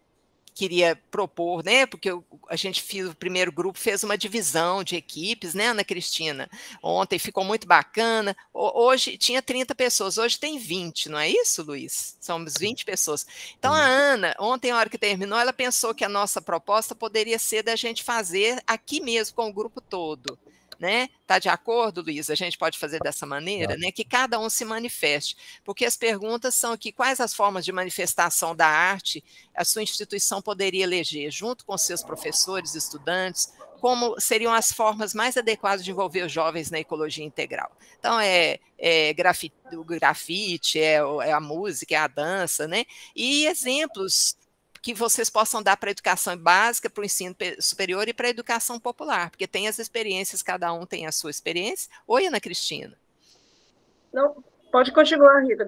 queria propor, né, porque a gente fez, o primeiro grupo fez uma divisão de equipes, né, Ana Cristina? Ontem ficou muito bacana. Hoje tinha 30 pessoas, hoje tem 20, não é isso, Luiz? Somos 20 pessoas. Então, a Ana, ontem, a hora que terminou, ela pensou que a nossa proposta poderia ser da gente fazer aqui mesmo, com o grupo todo. Né? Tá de acordo, Luiz? A gente pode fazer dessa maneira, né? Que cada um se manifeste, porque as perguntas são aqui: quais as formas de manifestação da arte a sua instituição poderia eleger, junto com seus professores e estudantes, como seriam as formas mais adequadas de envolver os jovens na ecologia integral. Então, o grafite, a música, é a dança, né? E exemplos que vocês possam dar para a educação básica, para o ensino superior e para a educação popular, porque tem as experiências, cada um tem a sua experiência. Oi, Ana Cristina. Não, pode continuar, Rita.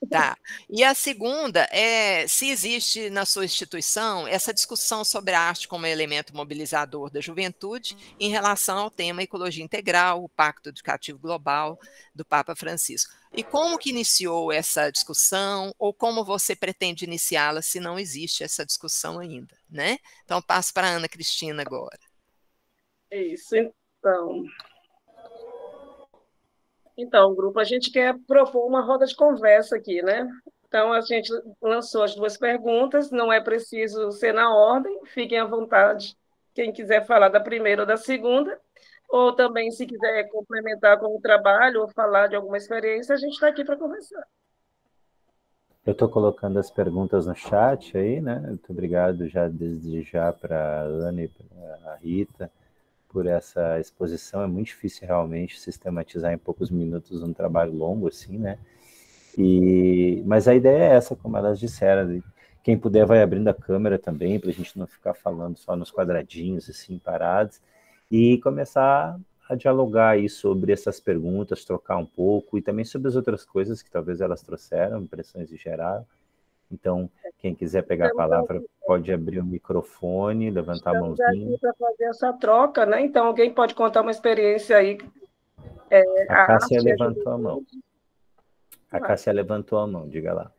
Tá. E a segunda é se existe na sua instituição essa discussão sobre a arte como elemento mobilizador da juventude em relação ao tema ecologia integral, o Pacto Educativo Global do Papa Francisco. E como que iniciou essa discussão, ou como você pretende iniciá-la se não existe essa discussão ainda, né? Então, passo para a Ana Cristina agora. Isso, Então, grupo, a gente quer propor uma roda de conversa aqui, né? Então, a gente lançou as duas perguntas, não é preciso ser na ordem, fiquem à vontade, quem quiser falar da primeira ou da segunda, ou também, se quiser complementar com o trabalho ou falar de alguma experiência, a gente está aqui para conversar. Eu estou colocando as perguntas no chat aí, né? Muito obrigado desde já para a Ana e para a Rita por essa exposição. É muito difícil realmente sistematizar em poucos minutos um trabalho longo assim, né? Mas a ideia é essa, como elas disseram. Quem puder vai abrindo a câmera também, para a gente não ficar falando só nos quadradinhos, assim, parados, e começar a dialogar aí sobre essas perguntas, trocar um pouco, e também sobre as outras coisas que talvez elas trouxeram, impressões em geral. Então, quem quiser pegar a palavra pode abrir o microfone, levantar a mãozinha. Para fazer essa troca, né? Então, alguém pode contar uma experiência aí. A Cássia levantou a mão. A Cássia levantou a mão, diga lá.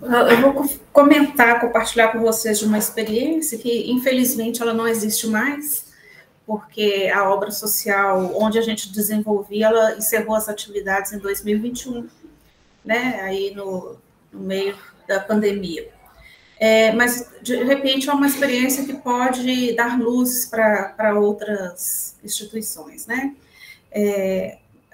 Eu vou compartilhar com vocês de uma experiência que, infelizmente, ela não existe mais, porque a obra social onde a gente desenvolvia, ela encerrou as atividades em 2021. né, aí no meio da pandemia. Mas, de repente, é uma experiência que pode dar luz para outras instituições, né?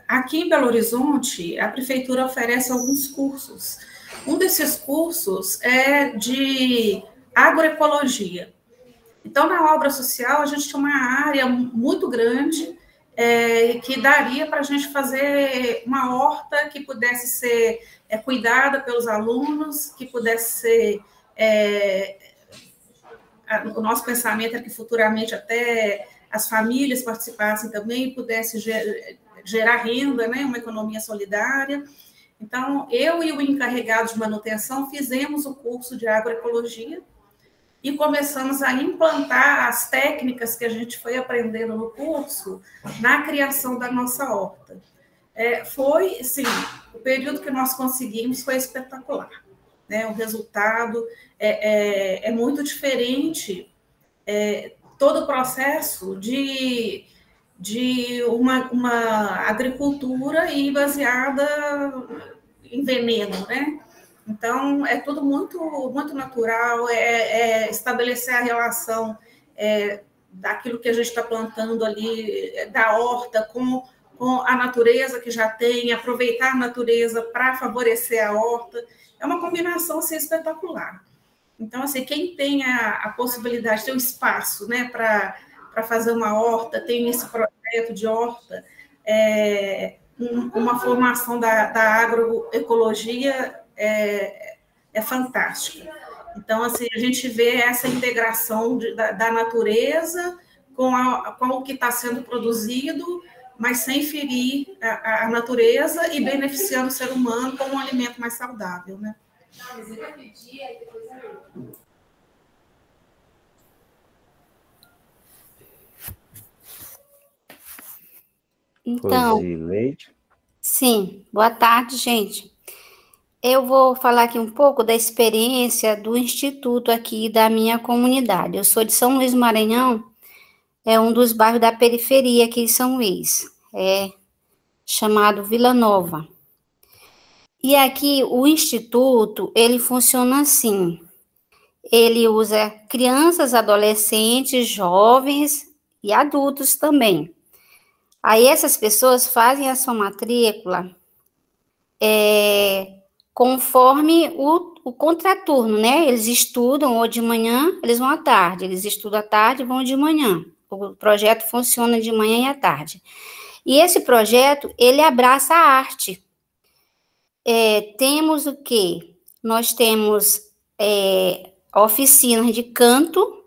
Aqui em Belo Horizonte, a prefeitura oferece alguns cursos. Um desses cursos é de agroecologia. Então, na obra social, a gente tem uma área muito grande que daria para a gente fazer uma horta que pudesse ser cuidada pelos alunos, que pudesse ser... o nosso pensamento é que futuramente até as famílias participassem também e pudessem gerar renda, né, uma economia solidária. Então, eu e o encarregado de manutenção fizemos o curso de agroecologia e começamos a implantar as técnicas que a gente foi aprendendo no curso na criação da nossa horta. Foi, sim, o período que nós conseguimos foi espetacular, né? O resultado é muito diferente, todo o processo de uma agricultura e baseada em veneno, né? Então, é tudo muito, muito natural, estabelecer a relação daquilo que a gente está plantando ali, da horta, com a natureza que já tem, aproveitar a natureza para favorecer a horta, é uma combinação assim, espetacular. Então, assim, quem tem a possibilidade, tem um espaço, né, para fazer uma horta, tem esse projeto de horta, uma formação da agroecologia é fantástica. Então, assim, a gente vê essa integração da natureza com o que está sendo produzido, mas sem ferir a natureza e beneficiando o ser humano com um alimento mais saudável, né? Então, Rosileide. Sim, boa tarde, gente. Eu vou falar aqui um pouco da experiência do Instituto aqui da minha comunidade. Eu sou de São Luís Maranhão, é um dos bairros da periferia aqui de São Luís, chamado Vila Nova. E aqui o Instituto, ele funciona assim, ele usa crianças, adolescentes, jovens e adultos também. Aí essas pessoas fazem a sua matrícula conforme o contraturno, né? Eles estudam ou de manhã, eles vão à tarde. Eles estudam à tarde e vão de manhã. O projeto funciona de manhã e à tarde. E esse projeto, ele abraça a arte. Temos o quê? Nós temos oficinas de canto,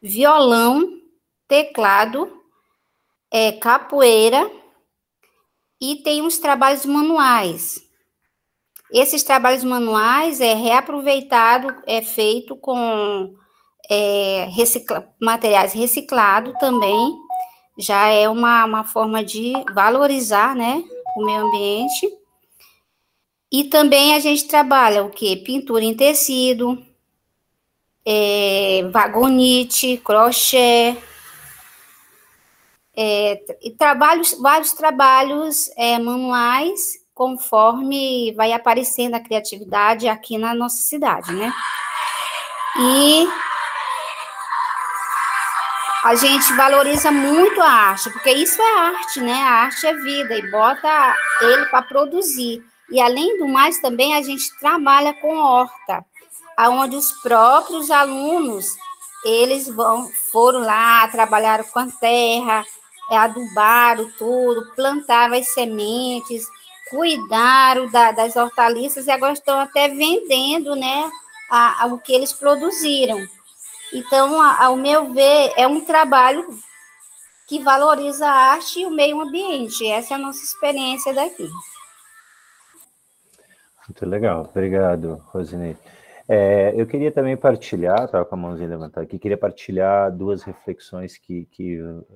violão, teclado, capoeira, e tem uns trabalhos manuais. Esses trabalhos manuais é reaproveitado, é feito com materiais reciclados também, já é uma forma de valorizar, né, o meio ambiente. E também a gente trabalha o quê? Pintura em tecido, vagonite, crochê, e vários trabalhos manuais, conforme vai aparecendo a criatividade aqui na nossa cidade, né? E a gente valoriza muito a arte, porque isso é arte, né? A arte é vida, e bota ele para produzir. E, além do mais, também a gente trabalha com horta, onde os próprios alunos, eles foram lá, trabalharam com a terra, adubaram tudo, plantaram as sementes, cuidaram das hortaliças e agora estão até vendendo, né, o que eles produziram. Então, ao meu ver, é um trabalho que valoriza a arte e o meio ambiente. Essa é a nossa experiência daqui. Muito legal, obrigado, Rosineide. Eu queria também partilhar, estava com a mãozinha levantada aqui, queria partilhar duas reflexões que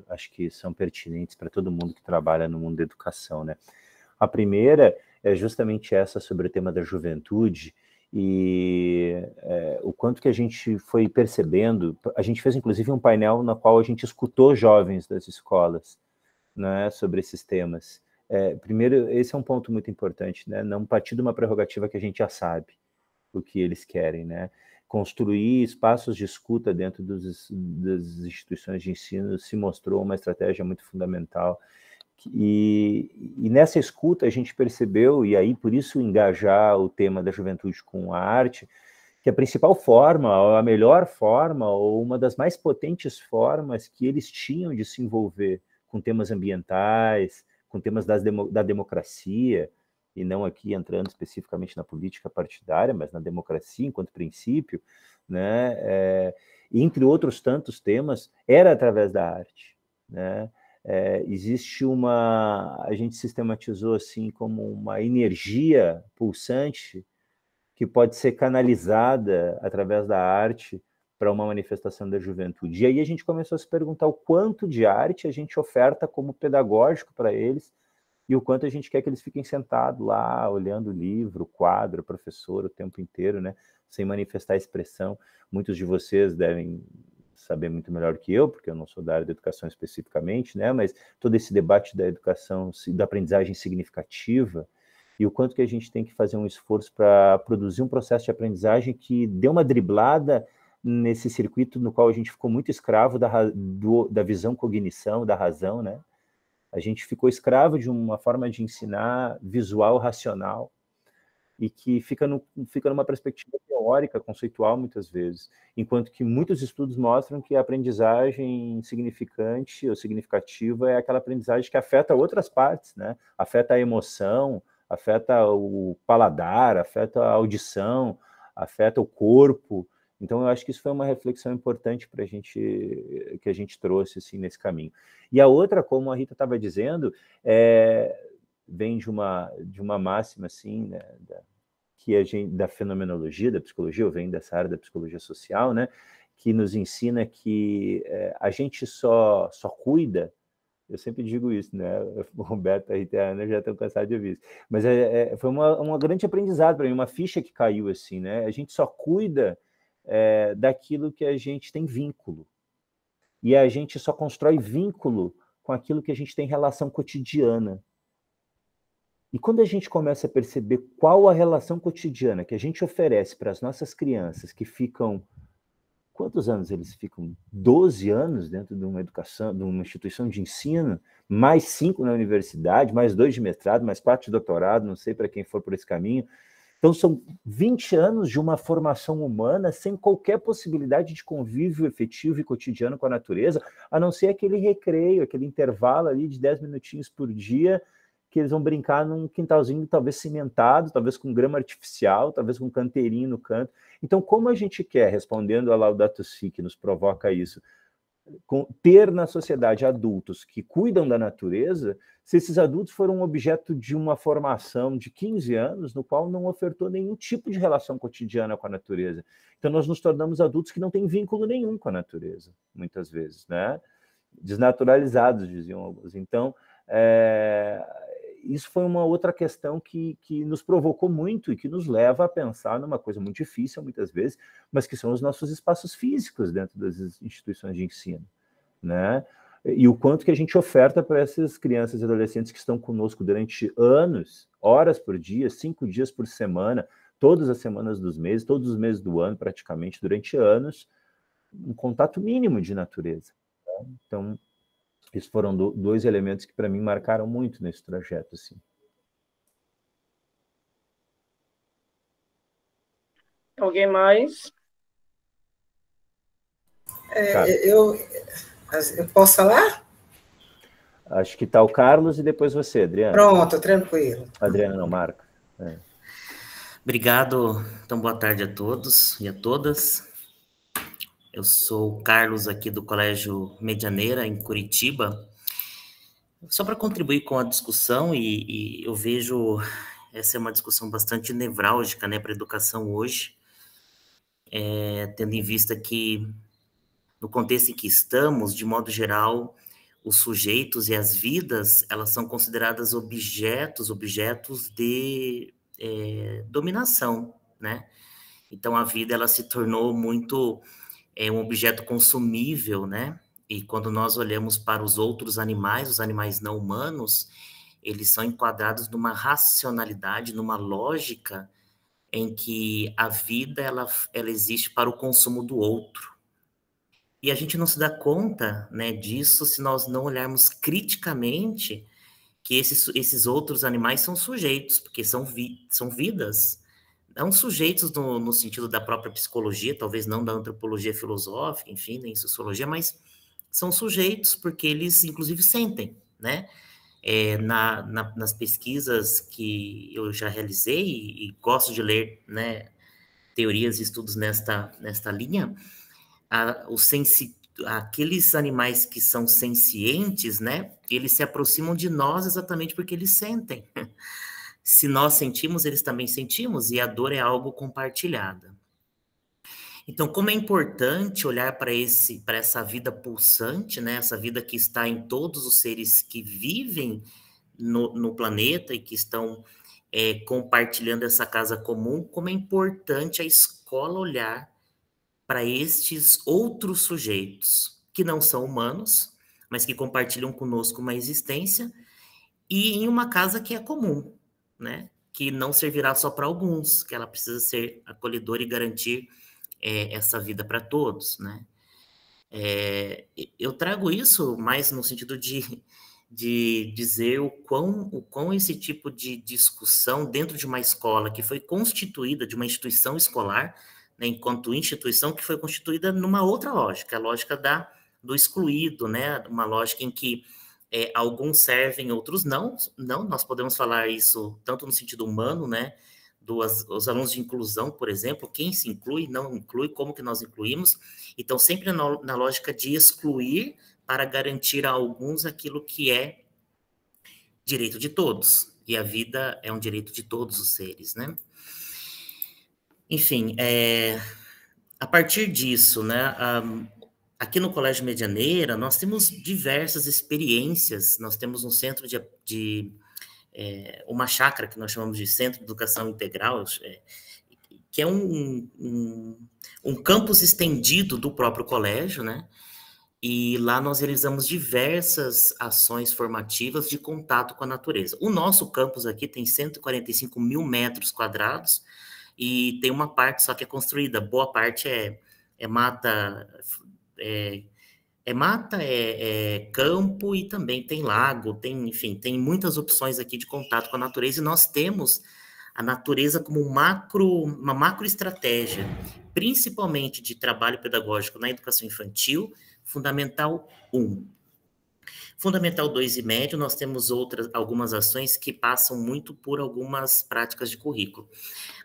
acho que são pertinentes para todo mundo que trabalha no mundo da educação, né? A primeira é justamente essa sobre o tema da juventude e o quanto que a gente foi percebendo. A gente fez, inclusive, um painel no qual a gente escutou jovens das escolas, né, sobre esses temas. primeiro, esse é um ponto muito importante, né? Não partir de uma prerrogativa que a gente já sabe o que eles querem, né? Construir espaços de escuta dentro das instituições de ensino se mostrou uma estratégia muito fundamental. E nessa escuta a gente percebeu, e aí por isso engajar o tema da juventude com a arte, que a principal forma, ou a melhor forma, ou uma das mais potentes formas que eles tinham de se envolver com temas ambientais, com temas da democracia, e não aqui entrando especificamente na política partidária, mas na democracia enquanto princípio, né, entre outros tantos temas, era através da arte, né? Existe a gente sistematizou assim como uma energia pulsante que pode ser canalizada através da arte para uma manifestação da juventude. E aí a gente começou a se perguntar o quanto de arte a gente oferta como pedagógico para eles e o quanto a gente quer que eles fiquem sentados lá, olhando o livro, o quadro, o professor, o tempo inteiro, né, sem manifestar expressão. Muitos de vocês devem saber muito melhor que eu, porque eu não sou da área da educação especificamente, né, mas todo esse debate da educação, da aprendizagem significativa, e o quanto que a gente tem que fazer um esforço para produzir um processo de aprendizagem que dê uma driblada nesse circuito no qual a gente ficou muito escravo da visão cognição, da razão, né? A gente ficou escravo de uma forma de ensinar visual, racional, e que fica numa perspectiva teórica, conceitual, muitas vezes, enquanto que muitos estudos mostram que a aprendizagem significante ou significativa é aquela aprendizagem que afeta outras partes, né? Afeta a emoção, afeta o paladar, afeta a audição, afeta o corpo. Então, eu acho que isso foi uma reflexão importante para que a gente trouxe assim, nesse caminho. E a outra, como a Rita estava dizendo, vem de uma máxima assim, né, da fenomenologia, da psicologia, ou vem dessa área da psicologia social, né, que nos ensina que a gente só cuida. Eu sempre digo isso, né? O Roberto, a Rita e a Ana já estão cansados de ouvir isso. Mas foi uma grande aprendizado para mim, uma ficha que caiu assim, né? A gente só cuida daquilo que a gente tem vínculo. E a gente só constrói vínculo com aquilo que a gente tem relação cotidiana. E quando a gente começa a perceber qual a relação cotidiana que a gente oferece para as nossas crianças que ficam... Quantos anos eles ficam? 12 anos dentro de uma educação, de uma instituição de ensino, mais 5 na universidade, mais 2 de mestrado, mais 4 de doutorado, não sei para quem for por esse caminho. Então, são 20 anos de uma formação humana sem qualquer possibilidade de convívio efetivo e cotidiano com a natureza, a não ser aquele recreio, aquele intervalo ali de 10 minutinhos por dia, que eles vão brincar num quintalzinho talvez cimentado, talvez com grama artificial, talvez com canteirinho no canto. Então, como a gente quer, respondendo a Laudato Si, que nos provoca isso, ter na sociedade adultos que cuidam da natureza, se esses adultos foram objeto de uma formação de 15 anos, no qual não ofertou nenhum tipo de relação cotidiana com a natureza. Então, nós nos tornamos adultos que não têm vínculo nenhum com a natureza, muitas vezes, né? Desnaturalizados, diziam alguns. Então, isso foi uma outra questão que nos provocou muito e que nos leva a pensar numa coisa muito difícil, muitas vezes, mas que são os nossos espaços físicos dentro das instituições de ensino, né? E o quanto que a gente oferta para essas crianças e adolescentes que estão conosco durante anos, horas por dia, 5 dias por semana, todas as semanas dos meses, todos os meses do ano, praticamente, durante anos, um contato mínimo de natureza, né? Então, esses foram 2 elementos que, para mim, marcaram muito nesse trajeto. Assim. Alguém mais? Eu posso falar? Acho que está o Carlos e depois você, Adriana. Pronto, tranquilo. Adriana não marca. Obrigado. Então, boa tarde a todos e a todas. Eu sou o Carlos, aqui do Colégio Medianeira, em Curitiba. Só para contribuir com a discussão, e eu vejo essa é uma discussão bastante nevrálgica, né, para a educação hoje, tendo em vista que, no contexto em que estamos, de modo geral, os sujeitos e as vidas, elas são consideradas objetos de dominação, né? Então, a vida, ela se tornou muito... um objeto consumível, né? E quando nós olhamos para os outros animais, os animais não humanos, eles são enquadrados numa racionalidade, numa lógica em que a vida ela existe para o consumo do outro. E a gente não se dá conta, né, disso se nós não olharmos criticamente que esses outros animais são sujeitos, porque são vidas, não sujeitos no sentido da própria psicologia, talvez não da antropologia filosófica, enfim, nem sociologia, mas são sujeitos porque eles, inclusive, sentem, né? Nas pesquisas que eu já realizei e gosto de ler, né, teorias e estudos nesta linha, aqueles animais que são sencientes, né, eles se aproximam de nós exatamente porque eles sentem. Se nós sentimos, eles também sentimos, e a dor é algo compartilhada. Então, como é importante olhar para essa vida pulsante, né, essa vida que está em todos os seres que vivem no planeta e que estão compartilhando essa casa comum, como é importante a escola olhar para estes outros sujeitos, que não são humanos, mas que compartilham conosco uma existência, e em uma casa que é comum, né? Que não servirá só para alguns, que ela precisa ser acolhedora e garantir essa vida para todos, né? Eu trago isso mais no sentido de dizer o quão esse tipo de discussão dentro de uma escola que foi constituída, de uma instituição escolar, né, enquanto instituição que foi constituída numa outra lógica, a lógica do excluído, né, uma lógica em que alguns servem, outros não, nós podemos falar isso tanto no sentido humano, né, os alunos de inclusão, por exemplo, quem se inclui, não inclui, como que nós incluímos, então sempre na lógica de excluir para garantir a alguns aquilo que é direito de todos, e a vida é um direito de todos os seres, né. Enfim, a partir disso, né, aqui no Colégio Medianeira, nós temos diversas experiências, nós temos um centro uma chácara que nós chamamos de Centro de Educação Integral, que é um campus estendido do próprio colégio, né, e lá nós realizamos diversas ações formativas de contato com a natureza. O nosso campus aqui tem 145 mil metros quadrados, e tem uma parte só que é construída, boa parte é mata, campo, e também tem lago, enfim, tem muitas opções aqui de contato com a natureza, e nós temos a natureza como uma macro estratégia, principalmente de trabalho pedagógico na educação infantil, Fundamental 1. Fundamental 2 e médio, nós temos algumas ações que passam muito por algumas práticas de currículo.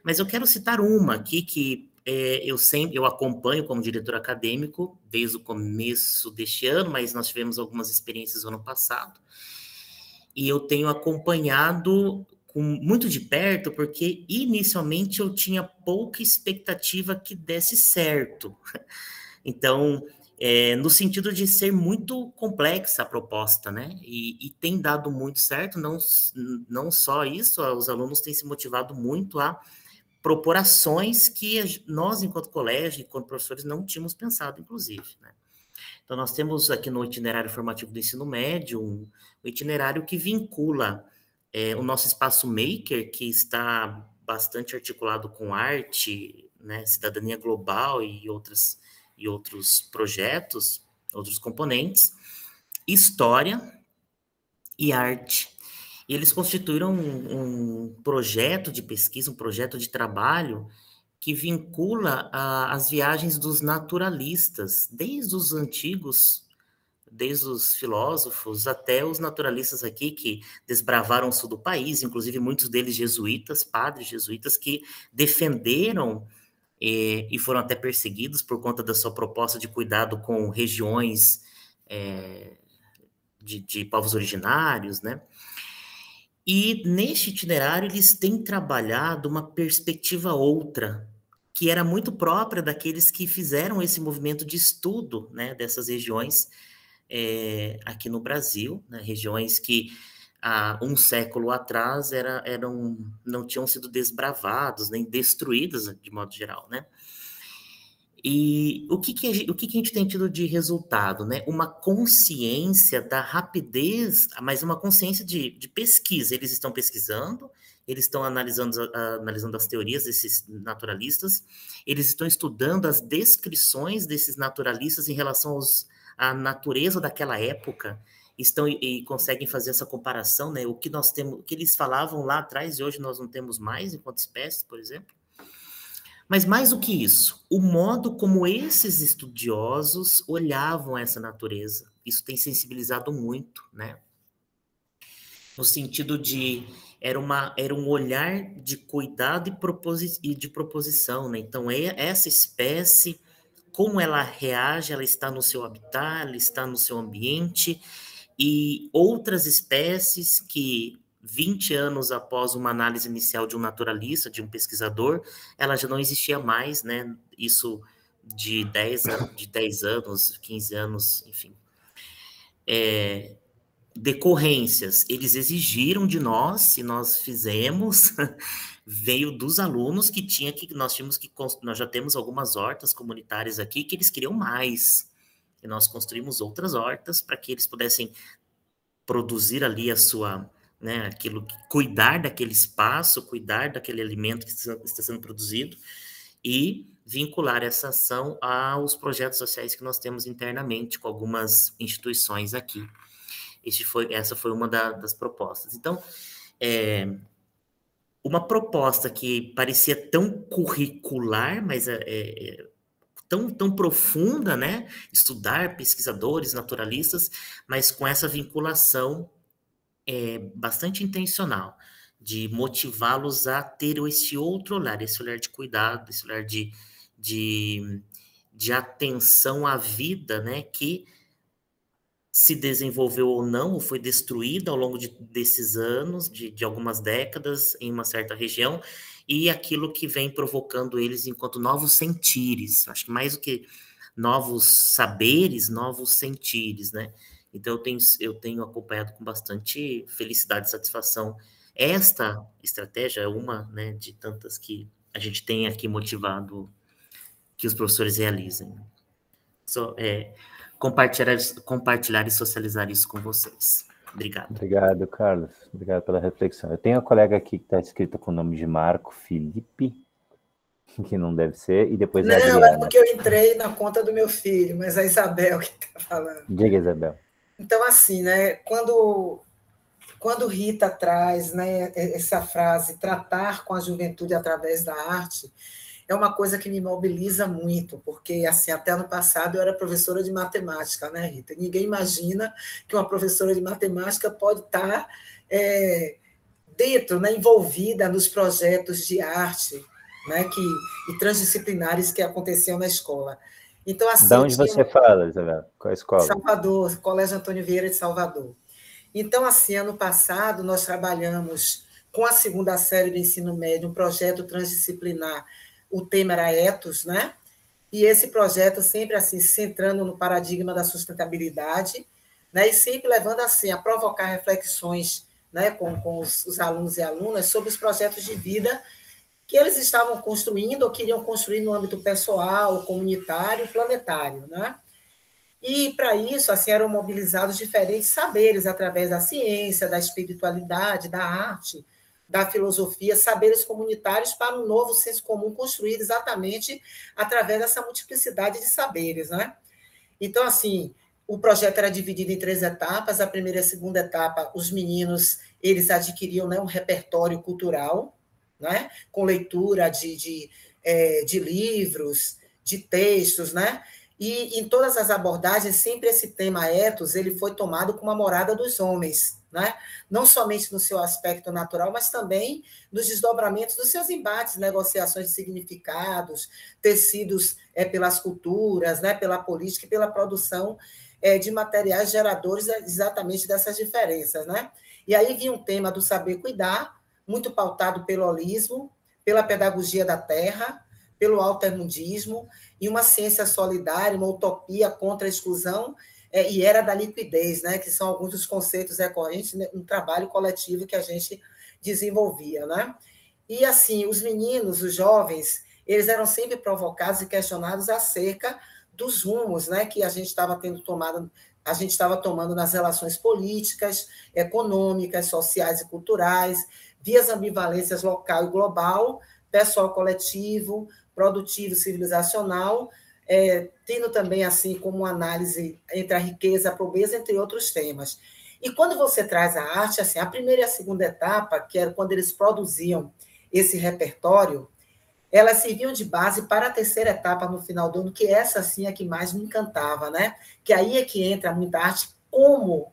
Mas eu quero citar uma aqui que eu acompanho como diretor acadêmico desde o começo deste ano, mas nós tivemos algumas experiências no ano passado. E eu tenho acompanhado muito de perto, porque inicialmente eu tinha pouca expectativa que desse certo. Então, no sentido de ser muito complexa a proposta, né? E tem dado muito certo, não só isso, os alunos têm se motivado muito a propor ações que nós, enquanto colégio, enquanto professores, não tínhamos pensado, inclusive, né? Então, nós temos aqui no itinerário formativo do ensino médio um itinerário que vincula o nosso espaço maker, que está bastante articulado com arte, né, cidadania global e outros projetos, outros componentes, história e arte. E eles constituíram um projeto de pesquisa, um projeto de trabalho que vincula as viagens dos naturalistas, desde os antigos, desde os filósofos até os naturalistas aqui que desbravaram o sul do país, inclusive muitos deles jesuítas, padres jesuítas, que defenderam e foram até perseguidos por conta da sua proposta de cuidado com regiões de povos originários, né? E neste itinerário eles têm trabalhado uma perspectiva outra, que era muito própria daqueles que fizeram esse movimento de estudo, né, dessas regiões aqui no Brasil, né, regiões que há um século atrás não tinham sido desbravados, nem destruídas de modo geral, né? E o que a gente tem tido de resultado, né? Uma consciência da rapidez, mas uma consciência de pesquisa. Eles estão pesquisando, eles estão analisando as teorias desses naturalistas, eles estão estudando as descrições desses naturalistas em relação à natureza daquela época, e conseguem fazer essa comparação, né? O que nós temos, o que eles falavam lá atrás e hoje nós não temos mais enquanto espécie, por exemplo. Mas mais do que isso, o modo como esses estudiosos olhavam essa natureza, isso tem sensibilizado muito, né? No sentido de era um olhar de cuidado e de proposição, né? Então, essa espécie, como ela reage, ela está no seu habitat, ela está no seu ambiente, e outras espécies que 20 anos após uma análise inicial de um naturalista, de um pesquisador, ela já não existia mais, né? Isso de 10 anos, 15 anos, enfim. Decorrências, eles exigiram de nós, e nós fizemos, veio dos alunos nós já temos algumas hortas comunitárias aqui que eles queriam mais, e nós construímos outras hortas para que eles pudessem produzir ali a sua, né, cuidar daquele espaço, cuidar daquele alimento que está sendo produzido e vincular essa ação aos projetos sociais que nós temos internamente com algumas instituições aqui. Essa foi uma das propostas. Então, uma proposta que parecia tão curricular, mas tão profunda, né? Estudar pesquisadores, naturalistas, mas com essa vinculação bastante intencional, de motivá-los a ter esse outro olhar, esse olhar de cuidado, esse olhar de atenção à vida, né? Que se desenvolveu ou não, ou foi destruída ao longo desses anos, de algumas décadas, em uma certa região, e aquilo que vem provocando eles enquanto novos sentires. Acho que mais do que novos saberes, novos sentires, né? Então, eu tenho acompanhado com bastante felicidade e satisfação esta estratégia, é uma, né, de tantas que a gente tem aqui motivado que os professores realizem. Compartilhar e socializar isso com vocês. Obrigado. Obrigado, Carlos. Obrigado pela reflexão. Eu tenho uma colega aqui que está escrita com o nome de Marco Felipe, que não deve ser, e depois não, a Adriana. é porque eu entrei na conta do meu filho, mas a Isabel que está falando. Diga, Isabel. Então, assim, né, quando Rita traz, né, essa frase, tratar com a juventude através da arte, é uma coisa que me mobiliza muito, porque, assim, até ano passado eu era professora de matemática, né, Rita? Ninguém imagina que uma professora de matemática pode estar dentro, né, envolvida nos projetos de arte, né, e transdisciplinares que aconteciam na escola. Então, assim, de onde você fala, Isabel? Qual a escola? Salvador, Colégio Antônio Vieira de Salvador. Então, assim, ano passado, nós trabalhamos com a 2ª série do ensino médio, um projeto transdisciplinar. O tema era ethos, né? E esse projeto sempre, assim, se centrando no paradigma da sustentabilidade, né? E sempre levando, assim, a provocar reflexões, né, com os alunos e alunas sobre os projetos de vida que eles estavam construindo ou queriam construir no âmbito pessoal, comunitário, planetário, né? E, para isso, assim, eram mobilizados diferentes saberes através da ciência, da espiritualidade, da arte, da filosofia, saberes comunitários para um novo senso comum construído exatamente através dessa multiplicidade de saberes, né? Então, assim, o projeto era dividido em 3 etapas. A primeira e a segunda etapa, os meninos, eles adquiriam, né, um repertório cultural, né, com leitura de livros, de textos, né? E em todas as abordagens, sempre esse tema ethos, ele foi tomado como a morada dos homens, né? Não somente no seu aspecto natural, mas também nos desdobramentos dos seus embates, negociações de significados, tecidos pelas culturas, né? Pela política e pela produção de materiais geradores exatamente dessas diferenças, né? E aí vinha um tema do saber cuidar, muito pautado pelo holismo, pela pedagogia da terra, pelo altermundismo, e uma ciência solidária, uma utopia contra a exclusão e era da liquidez, né, que são alguns dos conceitos recorrentes no trabalho coletivo que a gente desenvolvia, né? E, assim, os meninos, os jovens, eles eram sempre provocados e questionados acerca dos rumos, né, que a gente estava tomando nas relações políticas, econômicas, sociais e culturais, via as ambivalências local e global, pessoal coletivo, produtivo e civilizacional, tendo também assim como uma análise entre a riqueza e a pobreza, entre outros temas. E quando você traz a arte, assim, a primeira e a segunda etapa, que era quando eles produziam esse repertório, elas serviam de base para a terceira etapa no final do ano, que essa sim é a que mais me encantava, né? Que aí é que entra muita arte, como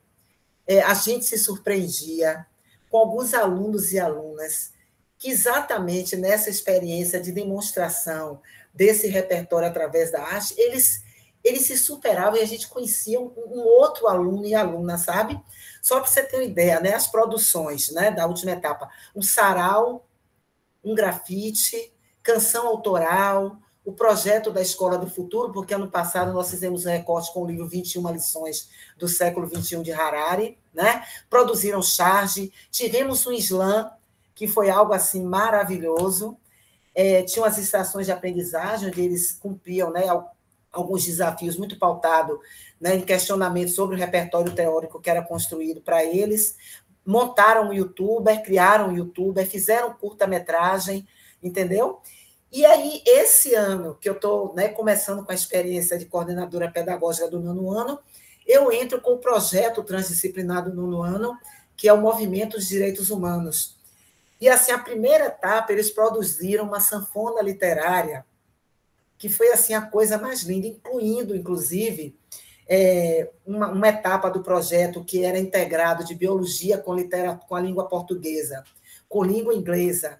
a gente se surpreendia com alguns alunos e alunas que exatamente nessa experiência de demonstração desse repertório através da arte, eles se superavam e a gente conhecia um outro aluno e aluna, sabe? Só para você ter uma ideia, né? As produções, né, da última etapa, um sarau, um grafite, canção autoral, o projeto da Escola do Futuro, porque ano passado nós fizemos um recorte com o livro 21 lições do século XXI de Harari, né? Produziram charge, tivemos um slam, que foi algo assim maravilhoso, tinham as estações de aprendizagem, onde eles cumpriam, né, alguns desafios muito pautados, né, em questionamento sobre o repertório teórico que era construído para eles, montaram um youtuber, criaram um youtuber, fizeram curta-metragem, entendeu? E aí, esse ano, que eu estou, né, começando com a experiência de coordenadora pedagógica do 9º ano, eu entro com o projeto transdisciplinar do 9º ano, que é o Movimento dos Direitos Humanos. E, assim, a primeira etapa, eles produziram uma sanfona literária, que foi, assim, a coisa mais linda, incluindo, inclusive, uma etapa do projeto que era integrado de biologia com a língua portuguesa, com língua inglesa,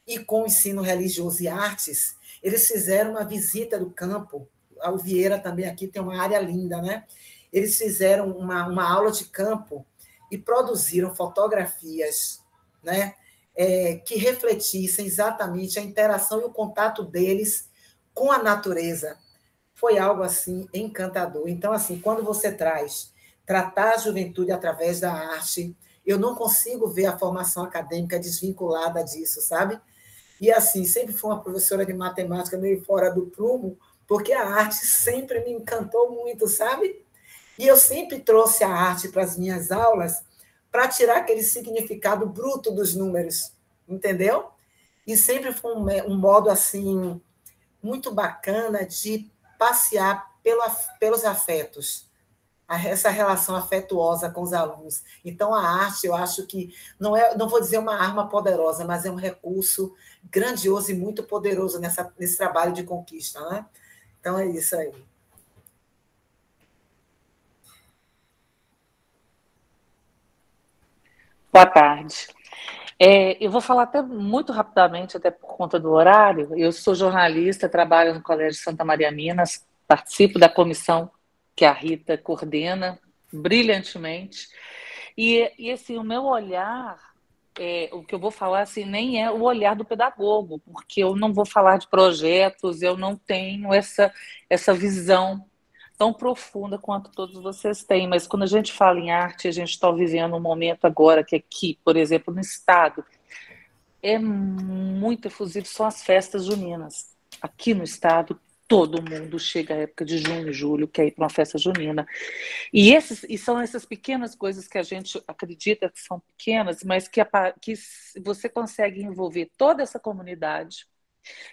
e com o ensino religioso e artes. Eles fizeram uma visita do campo. A Vieira também aqui tem uma área linda, né? Eles fizeram uma aula de campo e produziram fotografias, né, que refletissem exatamente a interação e o contato deles com a natureza. Foi algo assim encantador. Então, assim, quando você tratar a juventude através da arte, eu não consigo ver a formação acadêmica desvinculada disso, sabe? E, assim, sempre fui uma professora de matemática meio fora do prumo, porque a arte sempre me encantou muito, sabe? E eu sempre trouxe a arte para as minhas aulas para tirar aquele significado bruto dos números, entendeu? E sempre foi um modo, assim, muito bacana de passear pelos afetos, essa relação afetuosa com os alunos. Então, a arte, eu acho que não vou dizer uma arma poderosa, mas é um recurso grandioso e muito poderoso nesse trabalho de conquista, né? Então, é isso aí. Boa tarde. Eu vou falar até muito rapidamente, até por conta do horário. Eu sou jornalista, trabalho no Colégio Santa Maria Minas, participo da comissão que a Rita coordena brilhantemente. E assim, o meu olhar, o que eu vou falar assim, nem é o olhar do pedagogo, porque eu não vou falar de projetos, eu não tenho essa visão tão profunda quanto todos vocês têm, mas quando a gente fala em arte, a gente está vivendo um momento agora que aqui, por exemplo, no estado, é muito efusivo, são as festas juninas. Aqui no estado, todo mundo chega à época de junho, julho, quer ir para uma festa junina. E são essas pequenas coisas que a gente acredita que são pequenas, mas que você consegue envolver toda essa comunidade,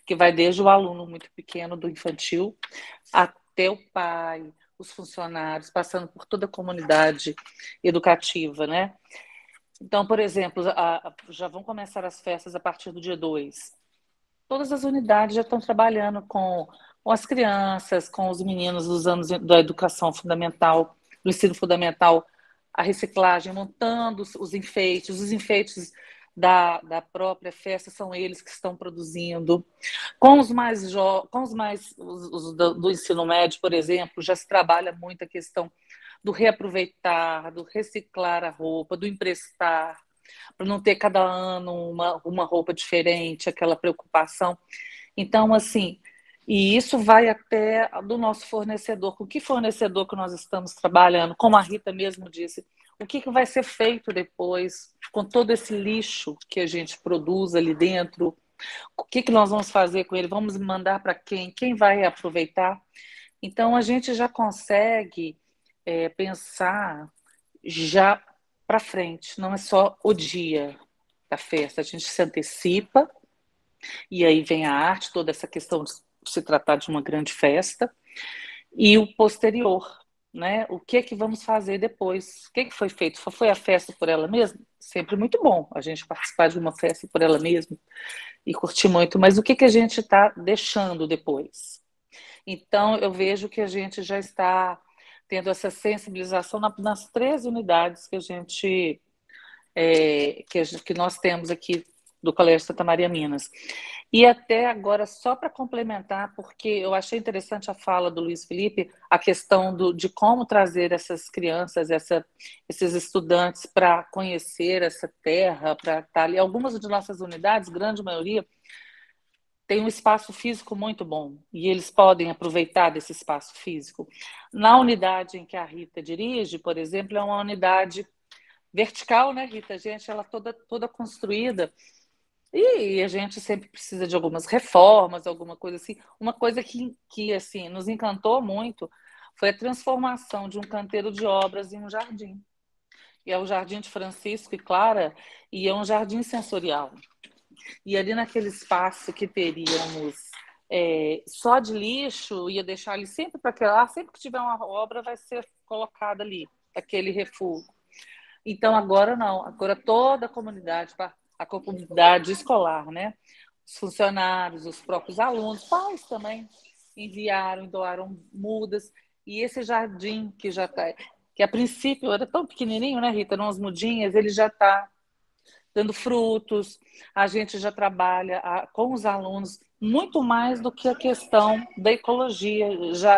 que vai desde o aluno muito pequeno do infantil até o pai, os funcionários, passando por toda a comunidade educativa, né? Então, por exemplo, já vão começar as festas a partir do dia 2. Todas as unidades já estão trabalhando com as crianças, com os meninos dos anos da educação fundamental, do ensino fundamental, a reciclagem, montando os enfeites da própria festa são eles que estão produzindo. Com os do ensino médio, por exemplo, já se trabalha muito a questão do reaproveitar, do reciclar a roupa, do emprestar, para não ter cada ano uma roupa diferente, aquela preocupação. Então, assim, e isso vai até do nosso fornecedor. Com que fornecedor que nós estamos trabalhando? Como a Rita mesmo disse, o que vai ser feito depois com todo esse lixo que a gente produz ali dentro, O que nós vamos fazer com ele? Vamos mandar para quem? Quem vai aproveitar? Então, a gente já consegue pensar já para frente, não é só o dia da festa, a gente se antecipa, e aí vem a arte, toda essa questão de se tratar de uma grande festa, e o posterior, né? O que vamos fazer depois? O que foi feito? Foi a festa por ela mesma? Sempre muito bom a gente participar de uma festa por ela mesma e curtir muito, mas o que a gente está deixando depois? Então, eu vejo que a gente já está tendo essa sensibilização nas 13 unidades que a gente que nós temos aqui do Colégio Santa Maria Minas. E até agora, só para complementar, porque eu achei interessante a fala do Luiz Felipe, a questão de como trazer essas crianças, esses estudantes para conhecer essa terra, para estar ali. Algumas de nossas unidades, grande maioria, tem um espaço físico muito bom e eles podem aproveitar desse espaço físico. Na unidade em que a Rita dirige, por exemplo, é uma unidade vertical, né, Rita? Gente, ela toda construída e a gente sempre precisa de algumas reformas, alguma coisa assim. Uma coisa que assim, nos encantou muito foi a transformação de um canteiro de obras em um jardim. E é o Jardim de Francisco e Clara, e é um jardim sensorial. E ali naquele espaço que teríamos só de lixo, ia deixar ali sempre para aquela, sempre que tiver uma obra vai ser colocada ali, aquele refúgio. Então agora não, agora toda a comunidade escolar, né? Os funcionários, os próprios alunos, pais também enviaram e doaram mudas, e esse jardim que já está, que a princípio era tão pequenininho, né, Rita, umas mudinhas, ele já está dando frutos, a gente já trabalha com os alunos muito mais do que a questão da ecologia,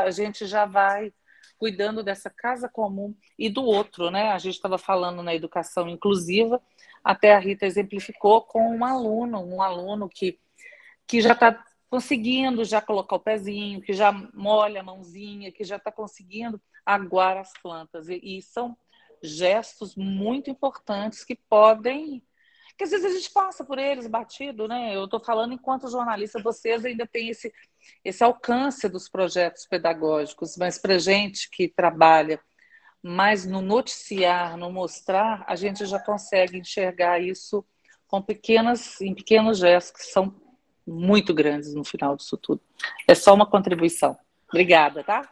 a gente já vai cuidando dessa casa comum e do outro, né? A gente estava falando na educação inclusiva, até a Rita exemplificou com um aluno que já está conseguindo já colocar o pezinho, que já molha a mãozinha, que já está conseguindo aguar as plantas, e são gestos muito importantes que podem... que às vezes a gente passa por eles batido, né? Eu estou falando enquanto jornalista, vocês ainda têm esse alcance dos projetos pedagógicos, mas para a gente que trabalha mais no noticiar, no mostrar, a gente já consegue enxergar isso em pequenos gestos que são muito grandes no final disso tudo. É só uma contribuição. Obrigada, tá?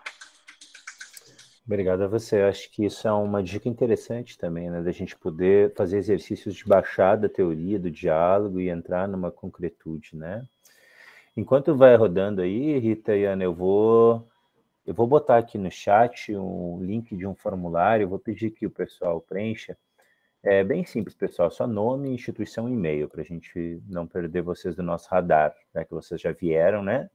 Obrigado a você. Eu acho que isso é uma dica interessante também, né? Da gente poder fazer exercícios de baixar da teoria, do diálogo e entrar numa concretude, né? Enquanto vai rodando aí, Rita e Ana, eu vou botar aqui no chat um link de um formulário, vou pedir que o pessoal preencha. É bem simples, pessoal, só nome, instituição e e-mail, para a gente não perder vocês do nosso radar, já que vocês já vieram, né?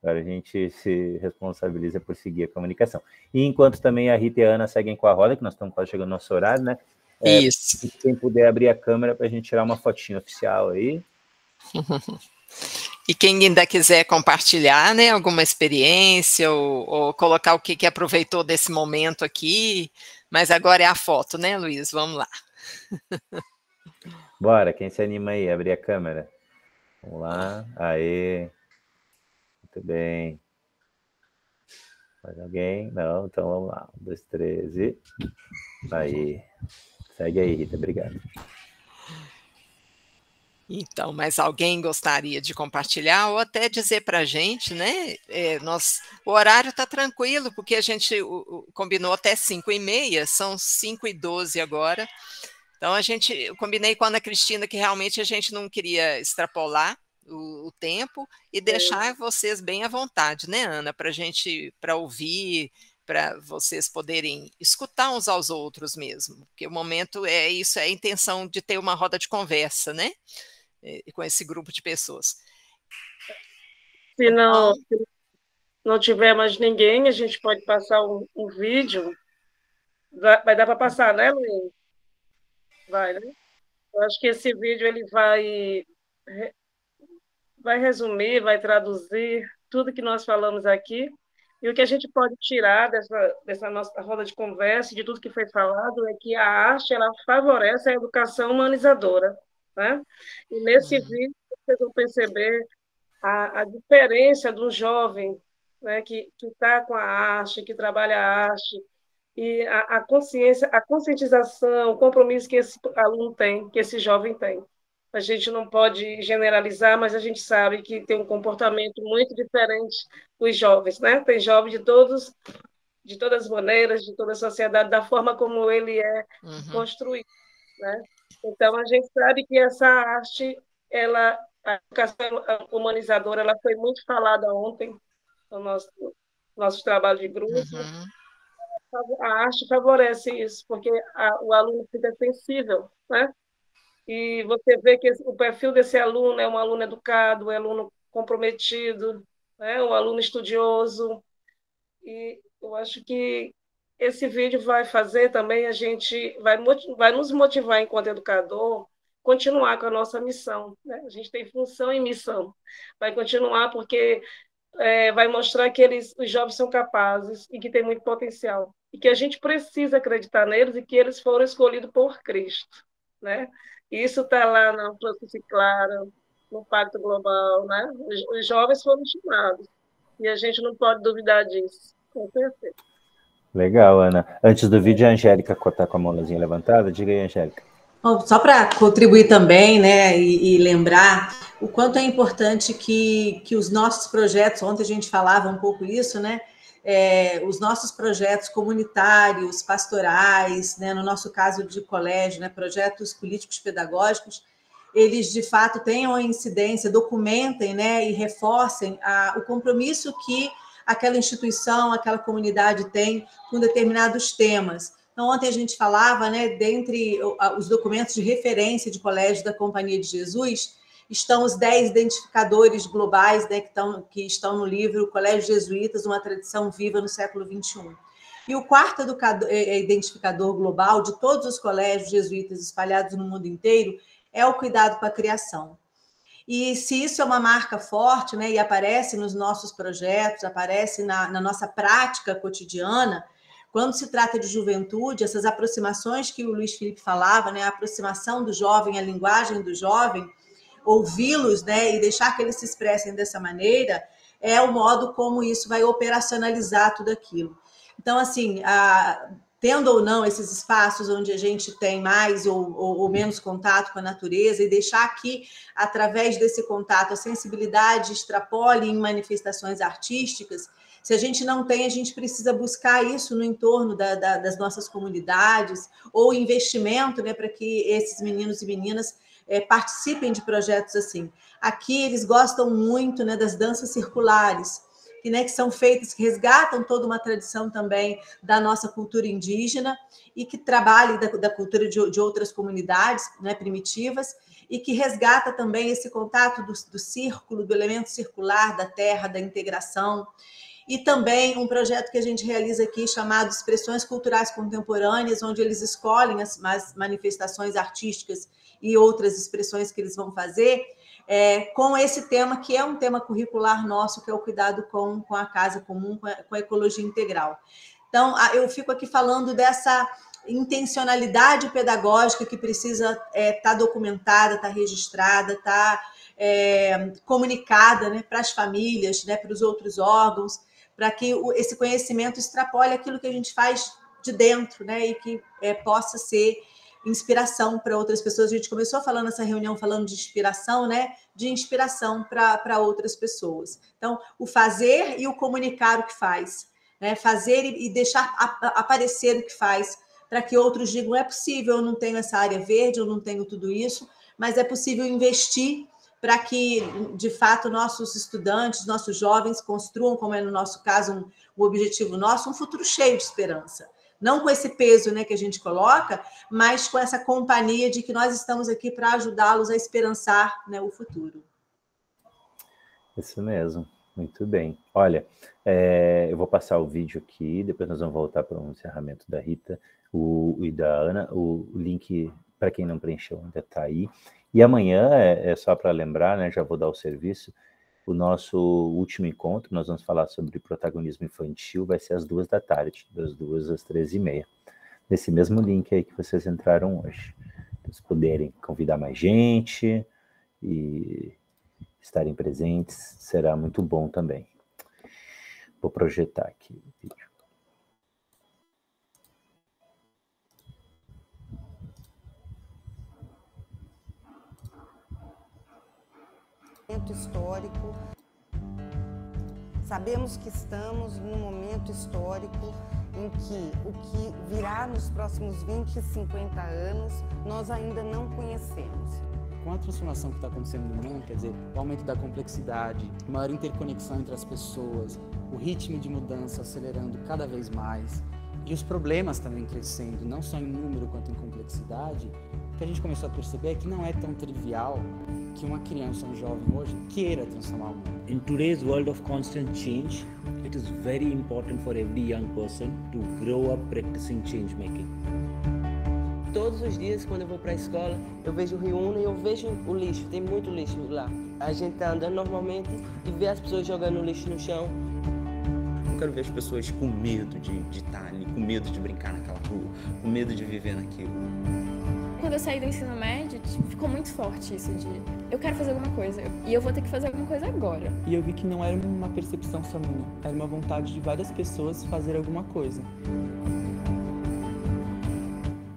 Agora a gente se responsabiliza por seguir a comunicação. E enquanto também a Rita e a Ana seguem com a roda, que nós estamos quase chegando no nosso horário, né? Isso. Quem puder abrir a câmera para a gente tirar uma fotinha oficial aí. E quem ainda quiser compartilhar, né, alguma experiência ou colocar o que aproveitou desse momento aqui, mas agora é a foto, né, Luiz? Vamos lá. Bora, quem se anima aí, abrir a câmera. Vamos lá, aê. Muito bem. Mais alguém? Não, então vamos lá. 1, 2, 3 e... Aí. Segue aí, Rita, obrigado. Então, mas alguém gostaria de compartilhar ou até dizer para a gente, né? O horário está tranquilo, porque a gente combinou até 5h30, são 5h12 agora. Então, eu combinei com a Ana Cristina que realmente a gente não queria extrapolar o tempo e deixar vocês bem à vontade, né, Ana? Para ouvir, para vocês poderem escutar uns aos outros mesmo. Porque o momento isso, é a intenção de ter uma roda de conversa, né? Com esse grupo de pessoas. Se não tiver mais ninguém, a gente pode passar um vídeo. Vai dar para passar, né, Luiz? Vai, né? Eu acho que esse vídeo ele vai resumir, vai traduzir tudo que nós falamos aqui. E o que a gente pode tirar dessa nossa roda de conversa, de tudo que foi falado, é que a arte ela favorece a educação humanizadora, né? E nesse vídeo vocês vão perceber a diferença do jovem, né, que está com a arte, que trabalha a arte, e a consciência, a conscientização, o compromisso que esse aluno tem, que esse jovem tem. A gente não pode generalizar, mas a gente sabe que tem um comportamento muito diferente os jovens, né? Tem jovens de todas as maneiras, de toda a sociedade, da forma como ele é construído, né? Então, a gente sabe que essa arte, a educação humanizadora, ela foi muito falada ontem no nosso trabalho de grupo. A arte favorece isso, porque o aluno fica sensível, né? E você vê que o perfil desse aluno é um aluno educado, um aluno comprometido, né? Um aluno estudioso. E eu acho que esse vídeo vai fazer também a gente, vai nos motivar enquanto educador, continuar com a nossa missão, né? A gente tem função e missão. Vai continuar porque vai mostrar que os jovens são capazes e que têm muito potencial. E que a gente precisa acreditar neles e que eles foram escolhidos por Cristo, né? E isso está lá na Francisco Clara, no Pacto Global, né? Os jovens foram chamados. E a gente não pode duvidar disso, com certeza. Legal, Ana. Antes do vídeo, a Angélica está com a mãozinha levantada. Diga aí, Angélica. Bom, só para contribuir também, né, e lembrar o quanto é importante que os nossos projetos, ontem a gente falava um pouco isso, né, os nossos projetos comunitários, pastorais, né, no nosso caso de colégio, né, projetos políticos pedagógicos, eles de fato tenham a incidência, documentem, né, e reforcem o compromisso que aquela instituição, aquela comunidade tem com determinados temas. Então, ontem a gente falava, né, dentre os documentos de referência de colégio da Companhia de Jesus, estão os 10 identificadores globais, né, que estão no livro Colégios Jesuítas, uma tradição viva no século XXI. E o quarto identificador global de todos os colégios jesuítas espalhados no mundo inteiro é o cuidado com a criação. E se isso é uma marca forte, né, e aparece nos nossos projetos, aparece na nossa prática cotidiana, quando se trata de juventude, essas aproximações que o Luiz Felipe falava, né, a aproximação do jovem, a linguagem do jovem, ouvi-los, né, e deixar que eles se expressem dessa maneira, é o modo como isso vai operacionalizar tudo aquilo. Então, assim, tendo ou não esses espaços onde a gente tem mais ou menos contato com a natureza e deixar que, através desse contato, a sensibilidade extrapole em manifestações artísticas, se a gente não tem, a gente precisa buscar isso no entorno das nossas comunidades ou investimento, né, para que esses meninos e meninas participem de projetos assim. Aqui eles gostam muito, né, das danças circulares, que são feitas, que resgatam toda uma tradição também da nossa cultura indígena e que trabalham da cultura de outras comunidades, né, primitivas, e que resgata também esse contato do círculo, do elemento circular, da terra, da integração. E também um projeto que a gente realiza aqui chamado Expressões Culturais Contemporâneas, onde eles escolhem as manifestações artísticas e outras expressões que eles vão fazer, com esse tema, que é um tema curricular nosso, que é o cuidado com a casa comum, com a ecologia integral. Então, eu fico aqui falando dessa intencionalidade pedagógica que precisa estar documentada, estar registrada, estar comunicada, né, para as famílias, né, para os outros órgãos, para que esse conhecimento extrapole aquilo que a gente faz de dentro, né, e que possa ser inspiração para outras pessoas. A gente começou falando nessa reunião, falando de inspiração, né, de inspiração para outras pessoas. Então, o fazer e o comunicar o que faz, né, fazer e deixar aparecer o que faz, para que outros digam, é possível, eu não tenho essa área verde, eu não tenho tudo isso, mas é possível investir para que, de fato, nossos estudantes, nossos jovens construam, como é no nosso caso, um objetivo nosso, um futuro cheio de esperança. Não com esse peso, né, que a gente coloca, mas com essa companhia de que nós estamos aqui para ajudá-los a esperançar, né, o futuro. Isso mesmo, muito bem. Olha, eu vou passar o vídeo aqui, depois nós vamos voltar para o encerramento da Rita e da Ana. O link, para quem não preencheu, ainda está aí. E amanhã, só para lembrar, né, já vou dar o serviço, o nosso último encontro, nós vamos falar sobre protagonismo infantil, vai ser às 2 da tarde, das 2 às 13h30, nesse mesmo link aí que vocês entraram hoje. Vocês puderem convidar mais gente e estarem presentes, será muito bom também. Vou projetar aqui o vídeo. Histórico. Sabemos que estamos num momento histórico em que o que virá nos próximos 20, 50 anos, nós ainda não conhecemos. Com a transformação que está acontecendo no mundo, quer dizer, o aumento da complexidade, maior interconexão entre as pessoas, o ritmo de mudança acelerando cada vez mais, e os problemas também crescendo, não só em número quanto em complexidade, o que a gente começou a perceber é que não é tão trivial que uma criança, um jovem hoje, queira transformar o mundo. In today's world of constant change, it is very important for every young person to grow up practicing change making. Todos os dias, quando eu vou para a escola, eu vejo o Rio Uno e eu vejo o lixo, tem muito lixo lá. A gente tá andando normalmente e vê as pessoas jogando lixo no chão. Eu quero ver as pessoas com medo de estar ali, com medo de brincar naquela rua, com medo de viver naquilo. Quando eu saí do ensino médio, ficou muito forte isso de eu quero fazer alguma coisa e eu vou ter que fazer alguma coisa agora. E eu vi que não era uma percepção só minha, era uma vontade de várias pessoas fazer alguma coisa.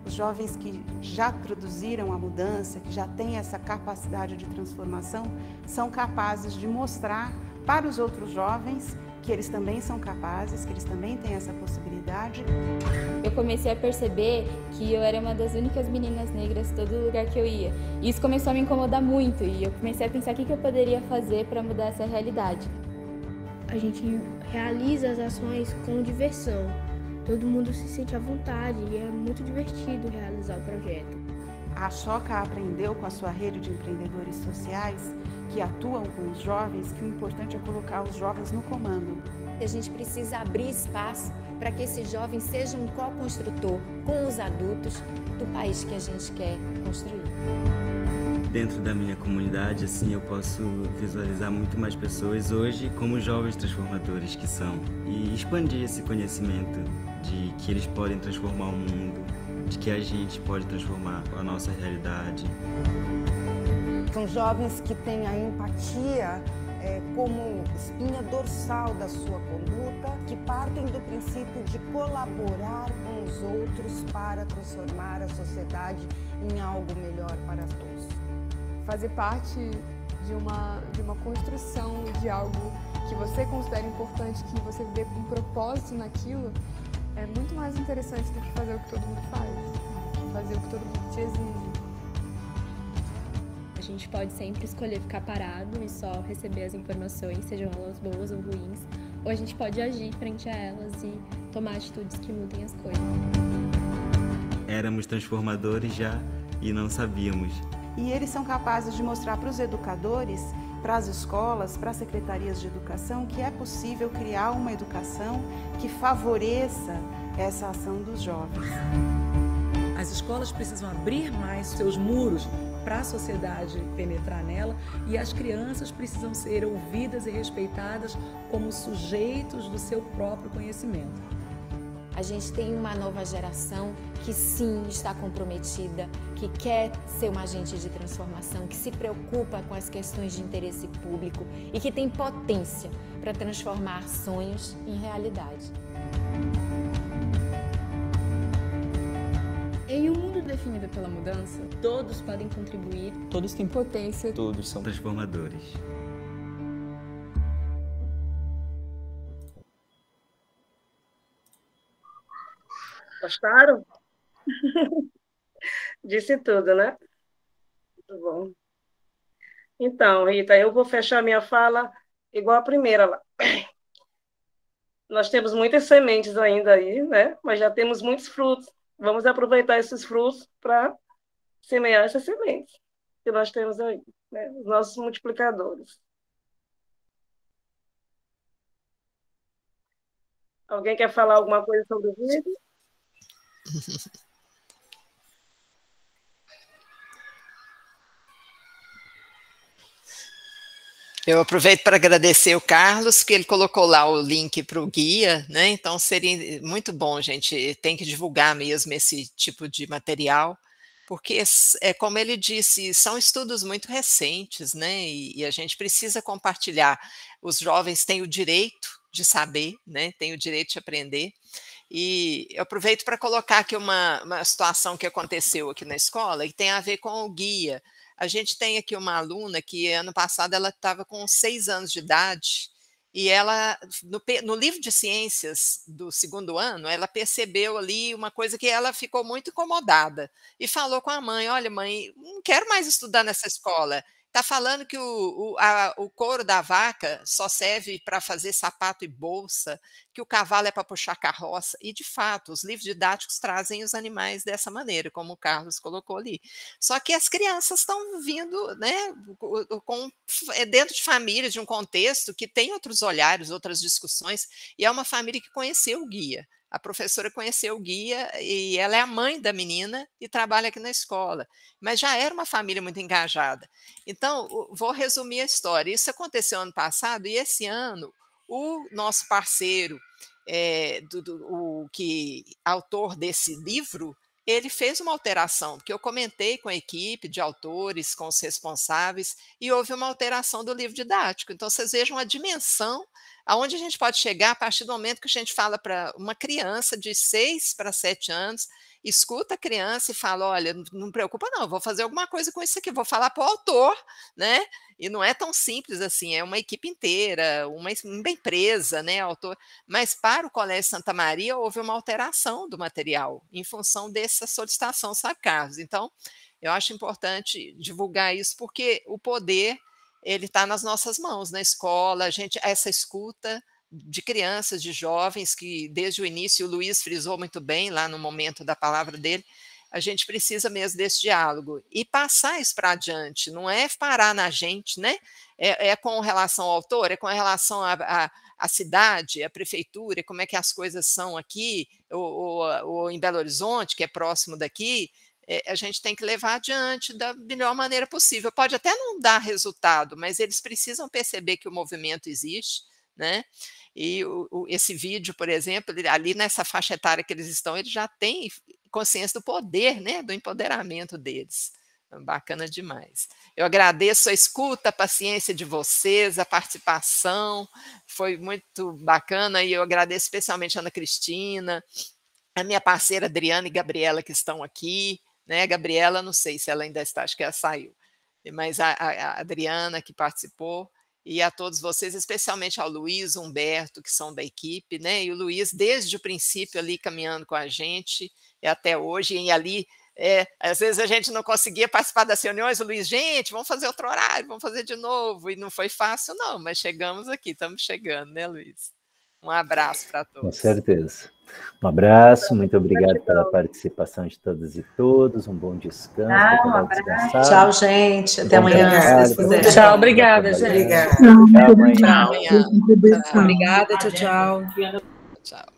Os jovens que já produziram a mudança, que já têm essa capacidade de transformação, são capazes de mostrar para os outros jovens que eles também são capazes, que eles também têm essa possibilidade. Eu comecei a perceber que eu era uma das únicas meninas negras em todo lugar que eu ia. E isso começou a me incomodar muito e eu comecei a pensar o que eu poderia fazer para mudar essa realidade. A gente realiza as ações com diversão. Todo mundo se sente à vontade e é muito divertido realizar o projeto. A Choca aprendeu com a sua rede de empreendedores sociais que atuam com os jovens que o importante é colocar os jovens no comando. A gente precisa abrir espaço para que esses jovens sejam um co-construtor com os adultos do país que a gente quer construir. Dentro da minha comunidade, assim, eu posso visualizar muito mais pessoas hoje como jovens transformadores que são e expandir esse conhecimento de que eles podem transformar o mundo, de que a gente pode transformar a nossa realidade. São jovens que têm a empatia como espinha dorsal da sua conduta, que partem do princípio de colaborar com os outros para transformar a sociedade em algo melhor para todos. Fazer parte de uma construção de algo que você considera importante, que você vê um propósito naquilo, é muito mais interessante do que fazer o que todo mundo faz, fazer o que todo mundo te exige. A gente pode sempre escolher ficar parado e só receber as informações, sejam elas boas ou ruins, ou a gente pode agir frente a elas e tomar atitudes que mudem as coisas. Éramos transformadores já e não sabíamos. E eles são capazes de mostrar para os educadores, para as escolas, para as secretarias de educação, que é possível criar uma educação que favoreça essa ação dos jovens. As escolas precisam abrir mais seus muros para a sociedade penetrar nela e as crianças precisam ser ouvidas e respeitadas como sujeitos do seu próprio conhecimento. A gente tem uma nova geração que sim está comprometida, que quer ser um agente de transformação, que se preocupa com as questões de interesse público e que tem potência para transformar sonhos em realidade. Em um mundo definido pela mudança, todos podem contribuir, todos têm potência, todos são transformadores. Gostaram? Disse tudo, né? Muito bom. Então, Rita, eu vou fechar minha fala igual a primeira lá. Nós temos muitas sementes ainda aí, né? Mas já temos muitos frutos. Vamos aproveitar esses frutos para semear essas sementes que nós temos aí, né? Os nossos multiplicadores. Alguém quer falar alguma coisa sobre o vídeo? Eu aproveito para agradecer o Carlos, que ele colocou lá o link para o guia, né? Então seria muito bom, gente, tem que divulgar mesmo esse tipo de material, porque, como ele disse, são estudos muito recentes, né? E a gente precisa compartilhar. Os jovens têm o direito de saber, né? Têm o direito de aprender. E eu aproveito para colocar aqui uma situação que aconteceu aqui na escola e tem a ver com o guia. A gente tem aqui uma aluna que ano passado ela estava com 6 anos de idade e ela, no livro de ciências do 2º ano, ela percebeu ali uma coisa que ela ficou muito incomodada e falou com a mãe: olha, mãe, não quero mais estudar nessa escola. Está falando que o couro da vaca só serve para fazer sapato e bolsa, que o cavalo é para puxar carroça, e de fato, os livros didáticos trazem os animais dessa maneira, como o Carlos colocou ali. Só que as crianças estão vindo, né, dentro de famílias, de um contexto que tem outros olhares, outras discussões, e é uma família que conheceu o guia. A professora conheceu o guia e ela é a mãe da menina e trabalha aqui na escola, mas já era uma família muito engajada. Então, vou resumir a história. Isso aconteceu ano passado e esse ano o nosso parceiro, autor desse livro, ele fez uma alteração, porque eu comentei com a equipe de autores, com os responsáveis, e houve uma alteração do livro didático. Então, vocês vejam a dimensão aonde a gente pode chegar a partir do momento que a gente fala para uma criança de 6 para 7 anos, escuta a criança e fala: olha, não preocupa não, vou fazer alguma coisa com isso aqui, vou falar para o autor, né? E não é tão simples assim, é uma equipe inteira, uma empresa, né, autor. Mas para o Colégio Santa Maria houve uma alteração do material em função dessa solicitação, sabe, Carlos? Então, eu acho importante divulgar isso, porque o poder ele está nas nossas mãos, na escola, essa escuta de crianças, de jovens, que desde o início, o Luiz frisou muito bem lá no momento da palavra dele, a gente precisa mesmo desse diálogo e passar isso para adiante, não é parar na gente, né? É com relação ao autor, é com relação à cidade, à prefeitura, como é que as coisas são aqui, ou em Belo Horizonte, que é próximo daqui. A gente tem que levar adiante da melhor maneira possível. Pode até não dar resultado, mas eles precisam perceber que o movimento existe, né? E esse vídeo, por exemplo, ali nessa faixa etária que eles estão, eles já têm consciência do poder, né? Do empoderamento deles. Bacana demais. Eu agradeço a escuta, a paciência de vocês, a participação, foi muito bacana, e eu agradeço especialmente a Ana Cristina, a minha parceira Adriana e Gabriela, que estão aqui, né? Gabriela, não sei se ela ainda está, acho que ela saiu, mas a Adriana que participou, e a todos vocês, especialmente ao Luiz, Humberto, que são da equipe, né? E o Luiz, desde o princípio, ali caminhando com a gente, e até hoje, e ali, às vezes a gente não conseguia participar das reuniões, o Luiz, gente, vamos fazer outro horário, vamos fazer de novo, e não foi fácil não, mas chegamos aqui, estamos chegando, né, Luiz? Um abraço para todos. Com certeza. Um abraço, muito obrigado pela participação de todas e todos, um bom descanso. Um abraço. Tchau, gente. Até amanhã. Tchau, obrigada, gente. Obrigado. Tchau, amanhã. Obrigada, tchau, tchau. Tchau.